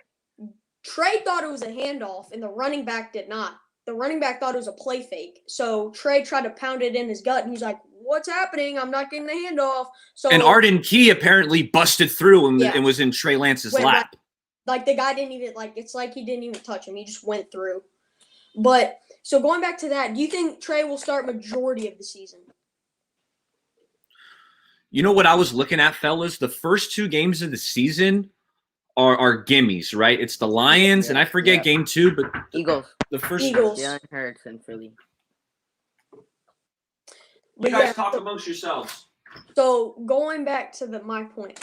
Trey thought it was a handoff, and the running back did not. The running back thought it was a play fake. So Trey tried to pound it in his gut, and he's like, what's happening? I'm not getting the handoff. So and Arden Key apparently busted through and was in Trey Lance's lap. Like the guy didn't even, it's like he didn't even touch him. He just went through. But, so going back to that, do you think Trey will start majority of the season? You know what I was looking at, fellas? The first 2 games of the season are gimmies, right? It's the Lions, and I forget game 2, but Eagles. The first Eagles. Jalen Hurts and Philly. You guys talk amongst yourselves. So going back to my point,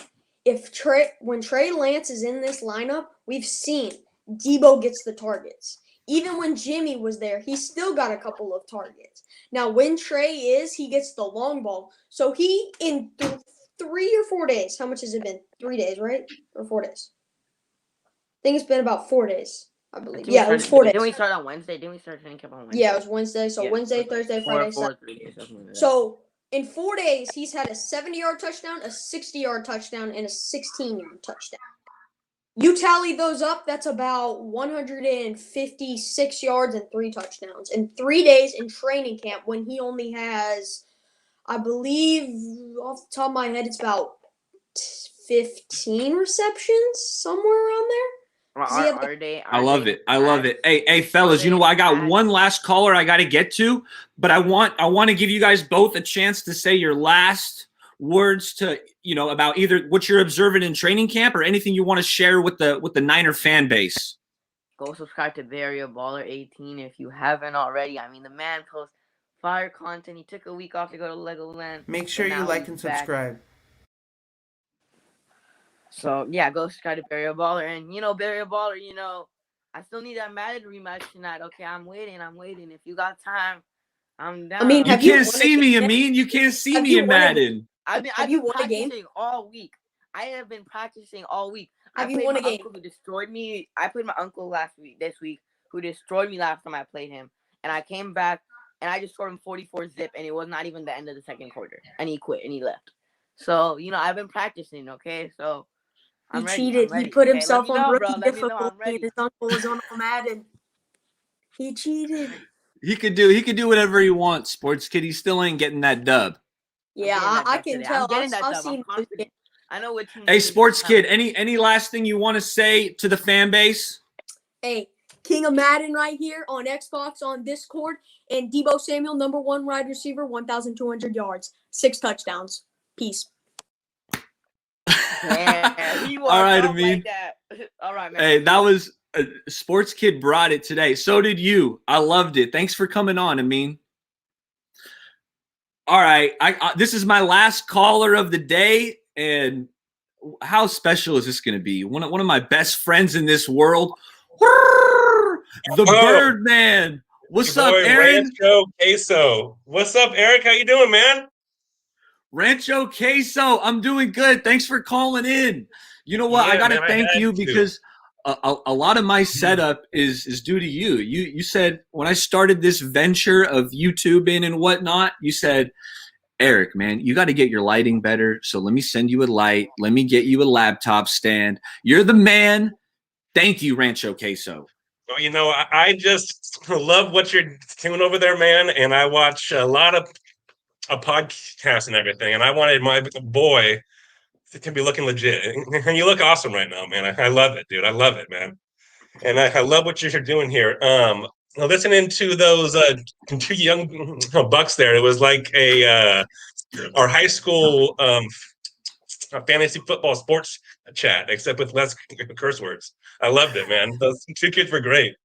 when Trey Lance is in this lineup, we've seen Debo gets the targets. Even when Jimmy was there, he still got a couple of targets. Now, when Trey he gets the long ball. So he, in 3 or 4 days, how much has it been? 3 days, right? Or 4 days? I think it's been about 4 days, I believe. Yeah, it was 4 days. Didn't we start on Wednesday? Didn't we start training camp on Wednesday? Yeah, it was Wednesday. So Wednesday, Thursday, Friday, Saturday. So in 4 days, he's had a 70-yard touchdown, a 60-yard touchdown, and a 16-yard touchdown. You tally those up, that's about 156 yards and 3 touchdowns in 3 days in training camp when he only has, I believe, off the top of my head, it's about 15 receptions, somewhere around there. I love it. I love it. Hey, fellas, you know what? I got one last caller I got to get to, but I want to give you guys both a chance to say your last words to, about either what you're observing in training camp or anything you want to share with the Niner fan base. Go subscribe to Baller 18 if you haven't already. I mean, the man posts fire content. He took a week off to go to Legoland. Make sure you like and subscribe. So, yeah, go subscribe to Baller. And, Baller, I still need that Madden rematch tonight. Okay, I'm waiting. If you got time, I'm down. I mean, you can't see me, Amin. You can't see me in Madden. I've been practicing all week. I have been practicing all week. Have you won a game? Uncle who destroyed me. I played my uncle this week, who destroyed me last time I played him. And I came back and I just scored him 44 zip, and it was not even the end of the second quarter, and he quit and he left. So I've been practicing. Okay, so I'm ready. cheated. I'm ready. He put Okay, himself on rookie Let me know. I'm difficulty, and ready. his uncle was on Madden. He cheated. He could do whatever he wants, sports kid. He still ain't getting that dub. Yeah, I can tell. I'm getting that I've dub. I'm seen. confident. I know what team. Hey, sports kid, any last thing you want to say to the fan base? Hey, King of Madden right here on Xbox on Discord, and Deebo Samuel, number 1 wide receiver, 1,200 yards, 6 touchdowns. Peace. Yeah, he All right, walked off Amin. like that. All right, man. Hey, that was sports kid brought it today. So did you. I loved it. Thanks for coming on, Amin. All right, this is my last caller of the day, and how special is this going to be? One of my best friends in this world, the Birdman. What's up, Aaron? Rancho Queso. What's up, Eric? How you doing, man? Rancho Queso. I'm doing good. Thanks for calling in. You know what? Yeah, I got to man, thank you to. because a lot of my setup is due to you. You said when I started this venture of YouTubing and whatnot, you said, Eric, man, you got to get your lighting better. So let me send you a light. Let me get you a laptop stand. You're the man. Thank you, Rancho Queso. Well, I just love what you're doing over there, man. And I watch a lot of podcasts and everything. And I wanted my boy to be looking legit. And you look awesome right now, man. I love it, dude. I love it, man. And I love what you're doing here. Listening to those 2 young bucks there, it was like our high school fantasy football sports chat, except with less curse words. I loved it, man. Those 2 kids were great.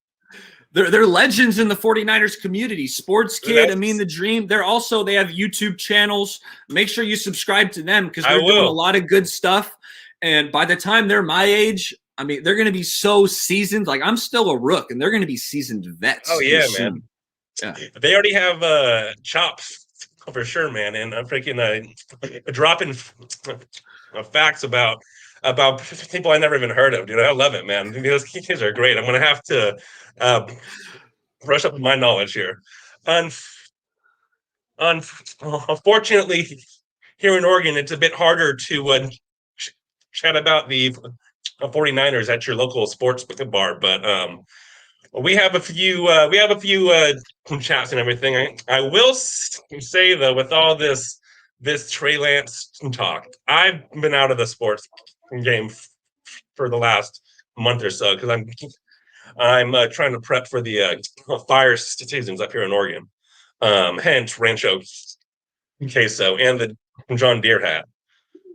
They're legends in the 49ers community. Sports Kid, Amin the Dream. They have YouTube channels. Make sure you subscribe to them because they're doing a lot of good stuff. And by the time they're my age, I mean, they're going to be so seasoned. Like, I'm still a rook, and they're going to be seasoned vets. Oh, yeah, soon. man. Yeah. They already have chops for sure, man. And I'm freaking dropping facts about people I never even heard of, dude. I love it, man. Those kids are great. I'm going to have to brush up my knowledge here. Unfortunately, here in Oregon, it's a bit harder to chat about the 49ers at your local sports bar, but we have a few chats and everything. I will say though, with all this Trey Lance talk, I've been out of the sports game for the last month or so because I'm trying to prep for the fire seasons up here in Oregon. Hence Rancho Queso and the John Deere hat.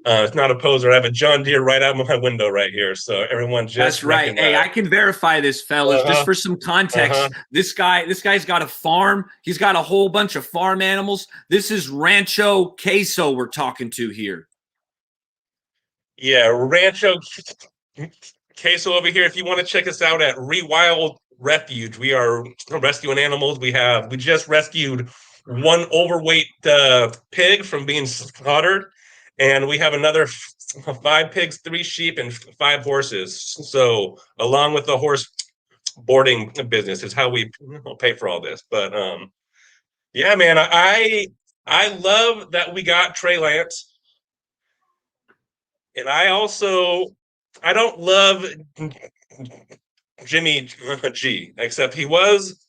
It's not a poser. I have a John Deere right out my window right here. So everyone just That's right. Hey, I can verify this, fellas. Just for some context, this guy's got a farm. He's got a whole bunch of farm animals. This is Rancho Queso we're talking to here. Yeah, Rancho Queso over here. If you want to check us out at Rewild Refuge, we are rescuing animals. We just rescued one overweight pig from being slaughtered. And we have another 5 pigs, 3 sheep, and 5 horses. So along with the horse boarding business is how we pay for all this. But yeah, man, I love that we got Trey Lance. And I don't love Jimmy G, except he was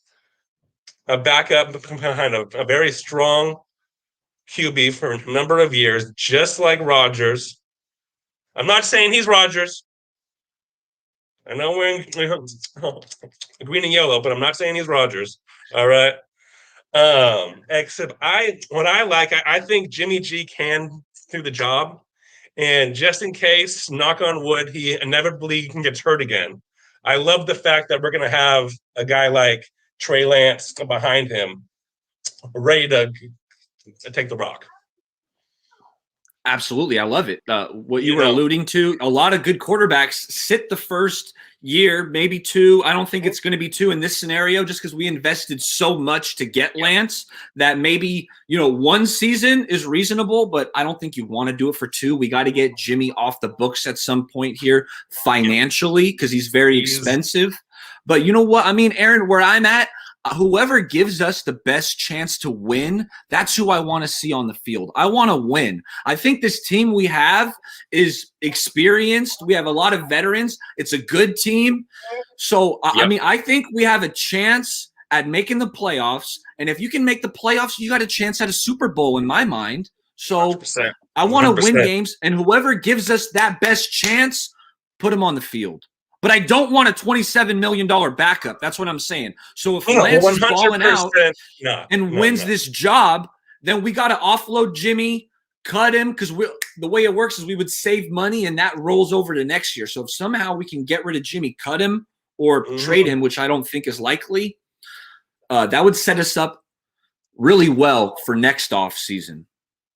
a backup behind a very strong QB for a number of years, just like Rodgers. I'm not saying he's Rodgers. I know we're in green and yellow, but I'm not saying he's Rodgers. All right. Except I think Jimmy G can do the job. And just in case, knock on wood, he inevitably gets hurt again. I love the fact that we're going to have a guy like Trey Lance behind him, ready to take the rock. Absolutely. I love it. What you were alluding to, a lot of good quarterbacks sit the first year, maybe 2. I don't think it's going to be 2 in this scenario just because we invested so much to get Lance that maybe, 1 season is reasonable, but I don't think you want to do it for 2. We got to get Jimmy off the books at some point here financially because he's very expensive. But you know what? I mean, Aaron, where I'm at, whoever gives us the best chance to win, that's who I want to see on the field. I want to win. I think this team we have is experienced. We have a lot of veterans. It's a good team. So, I mean, I think we have a chance at making the playoffs. And if you can make the playoffs, you got a chance at a Super Bowl in my mind. So 100%. I want to win 100%. games, and whoever gives us that best chance, put them on the field. But I don't want a $27 million backup. That's what I'm saying. So if Lance is balling out and wins this job, then we got to offload Jimmy, cut him, because the way it works is we would save money, and that rolls over to next year. So if somehow we can get rid of Jimmy, cut him, or trade him, which I don't think is likely, that would set us up really well for next offseason.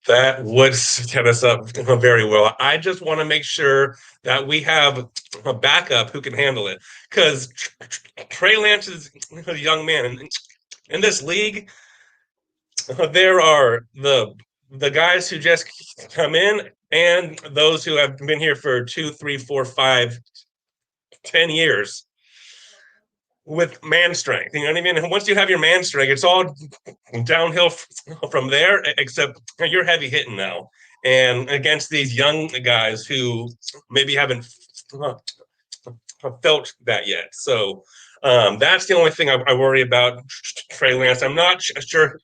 That would set us up very well. I just want to make sure that we have a backup who can handle it. Because Trey Lance is a young man. In this league, there are the guys who just come in and those who have been here for 2, 3, 4, 5, 10 years with man strength. You know what I mean? And once you have your man strength, it's all downhill from there, except you're heavy hitting now. And against these young guys who maybe haven't felt that yet. So that's the only thing I worry about Trey Lance. I'm not sure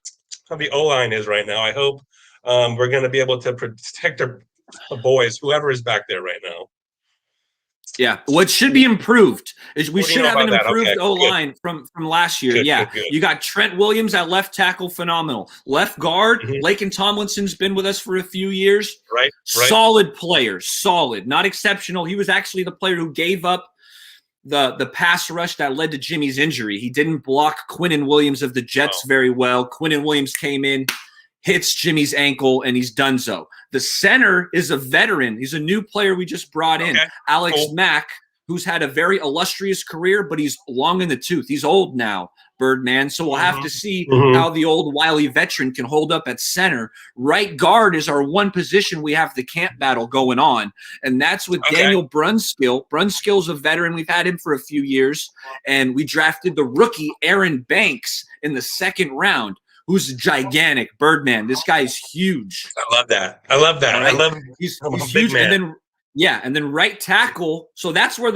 how the O-line is right now. I hope we're going to be able to protect our boys, whoever is back there right now. Yeah, what should be improved is we should have an improved Okay, O-line from last year. Good. You got Trent Williams at left tackle, phenomenal. Left guard, Laken Tomlinson's been with us for a few years. Right. Solid player, solid, not exceptional. He was actually the player who gave up the pass rush that led to Jimmy's injury. He didn't block Quinnen Williams of the Jets very well. Quinnen Williams came in, hits Jimmy's ankle, and he's donezo. The center is a veteran. He's a new player we just brought in, Alex Mack, who's had a very illustrious career, but he's long in the tooth. He's old now, Birdman. So we'll have to see how the old wily veteran can hold up at center. Right guard is our one position we have the camp battle going on, and that's with Daniel Brunskill. Brunskill's a veteran. We've had him for a few years, and we drafted the rookie Aaron Banks in the second round, who's gigantic. Birdman. This guy is huge. I love that. Right? I love him. He's huge. Man. And then right tackle. So that's where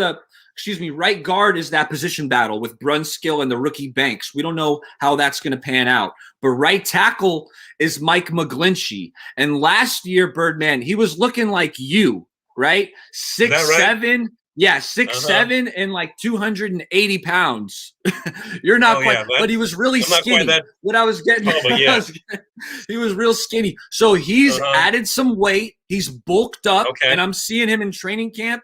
right guard is that position battle with Brunskill and the rookie Banks. We don't know how that's going to pan out. But right tackle is Mike McGlinchey. And last year, Birdman, he was looking like you, right? 6'7". Yeah, 6'7" and like 280 pounds. You're not quite, but he was really skinny. What I was getting, he was real skinny. So he's added some weight. He's bulked up, and I'm seeing him in training camp.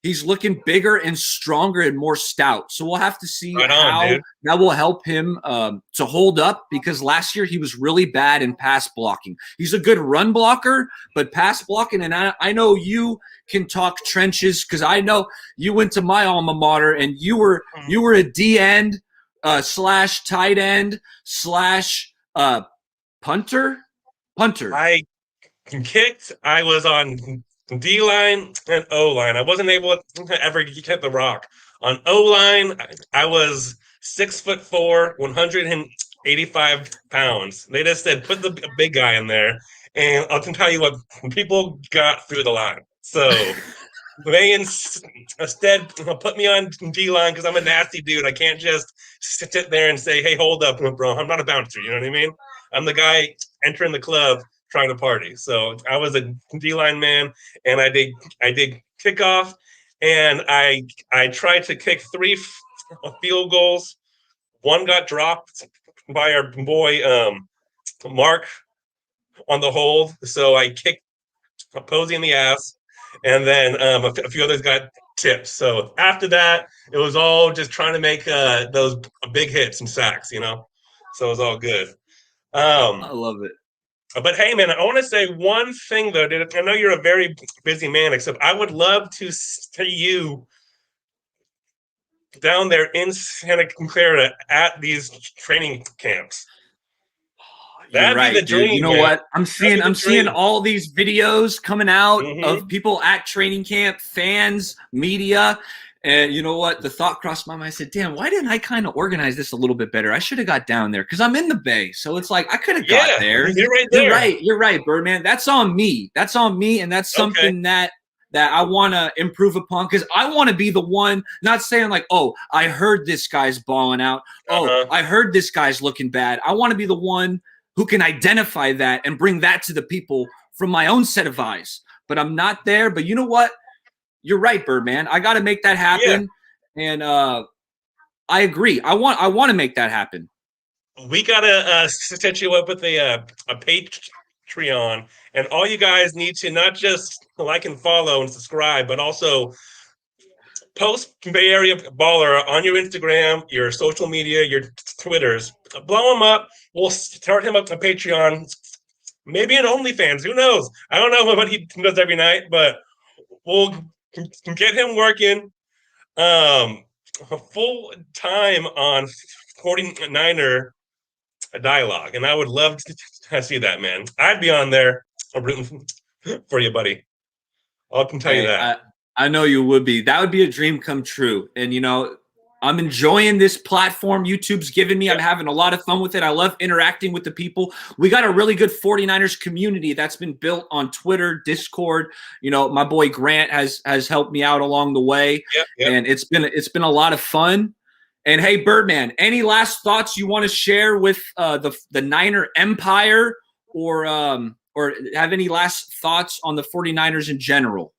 He's looking bigger and stronger and more stout. So we'll have to see how that will help him to hold up, because last year he was really bad in pass blocking. He's a good run blocker, but pass blocking, and I know you can talk trenches because I know you went to my alma mater and you were a D end / tight end / punter. I kicked. I was on D-line and O-line. I wasn't able to ever get the rock. On O-line, I was 6'4", 185 pounds. They just said, put the big guy in there. And I'll tell you what, people got through the line. So they instead put me on D-line because I'm a nasty dude. I can't just sit there and say, hey, hold up, bro. I'm not a bouncer. You know what I mean? I'm the guy entering the club trying to party. So I was a D-line man, and I did kickoff, and I tried to kick 3 field goals. One got dropped by our boy Mark on the hold, so I kicked Posey in the ass, and then a few others got tipped. So after that, it was all just trying to make those big hits and sacks, you know. So it was all good. I love it. But hey, man, I want to say one thing, though. I know you're a very busy man, except I would love to see you down there in Santa Clara at these training camps. You're right, dude. Dream, you know what? I'm seeing all these videos coming out of people at training camp, fans, media, And you know what? The thought crossed my mind. I said, damn, why didn't I kind of organize this a little bit better? I should have got down there because I'm in the Bay. So it's like I could have got there. You're right there. You're right, Birdman. That's on me. That's on me. And that's something that I want to improve upon because I want to be the one not saying like, oh, I heard this guy's balling out. Oh, I heard this guy's looking bad. I want to be the one who can identify that and bring that to the people from my own set of eyes. But I'm not there. But you know what? You're right, Birdman. I got to make that happen, and I agree. I want to make that happen. We gotta set you up with a Patreon, and all you guys need to not just like and follow and subscribe, but also post Bay Area Baller on your Instagram, your social media, your Twitters. Blow him up. We'll start him up on Patreon. Maybe an OnlyFans. Who knows? I don't know what he does every night, but we'll get him working full time on 49er dialogue, and I would love to see that, man. I'd be on there. I'm rooting for you, buddy. I can tell you that. I know you would be. That would be a dream come true. And you know, I'm enjoying this platform YouTube's given me. I'm having a lot of fun with it. I love interacting with the people. We got a really good 49ers community that's been built on Twitter, Discord. You know, my boy Grant has helped me out along the way. And it's been a lot of fun. And hey, Birdman, any last thoughts you want to share with the Niner Empire or have any last thoughts on the 49ers in general?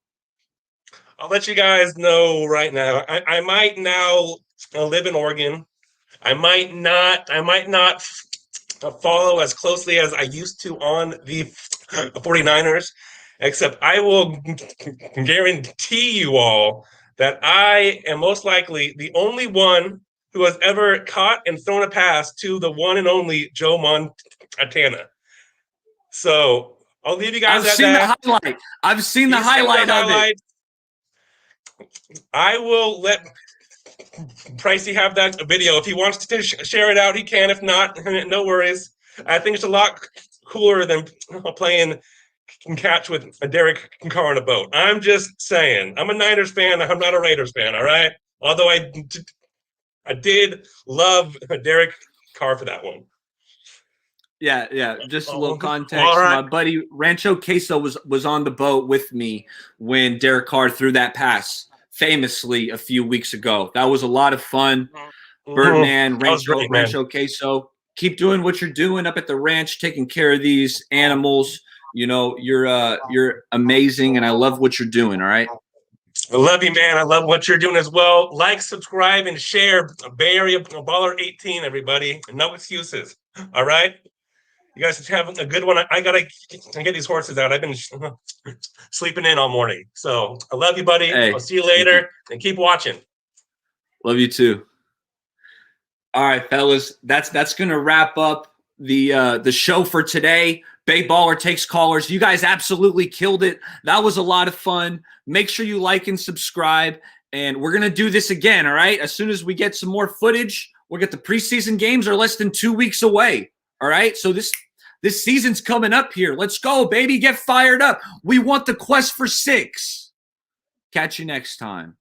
I'll let you guys know right now. I might now live in Oregon. I might not follow as closely as I used to on the 49ers, except I will guarantee you all that I am most likely the only one who has ever caught and thrown a pass to the one and only Joe Montana. So I'll leave you guys at that. I've seen the highlight of it. I will let Pricey have that video. If he wants to share it out, he can. If not, no worries. I think it's a lot cooler than playing catch with a Derek Carr on a boat. I'm just saying. I'm a Niners fan. I'm not a Raiders fan, all right? Although I did love Derek Carr for that one. Yeah. Just a little context. My buddy Rancho Queso was on the boat with me when Derek Carr threw that pass famously a few weeks ago. That was a lot of fun. Birdman, Rancho Queso. Keep doing what you're doing up at the ranch, taking care of these animals. You know, you're amazing, and I love what you're doing, all right? I love you, man. I love what you're doing as well. Like, subscribe, and share. Bay Area Baller 18, everybody. No excuses, all right? You guys have a good one. I gotta get these horses out. I've been sleeping in all morning. So I love you, buddy. Hey, I'll see you later, and keep watching. Love you too. All right, fellas, that's gonna wrap up the show for today. Bay Baller takes callers. You guys absolutely killed it. That was a lot of fun. Make sure you like and subscribe, and we're gonna do this again. All right, as soon as we get some more footage, we'll get the preseason games are less than 2 weeks away. All right, so this season's coming up here. Let's go, baby. Get fired up. We want the quest for 6. Catch you next time.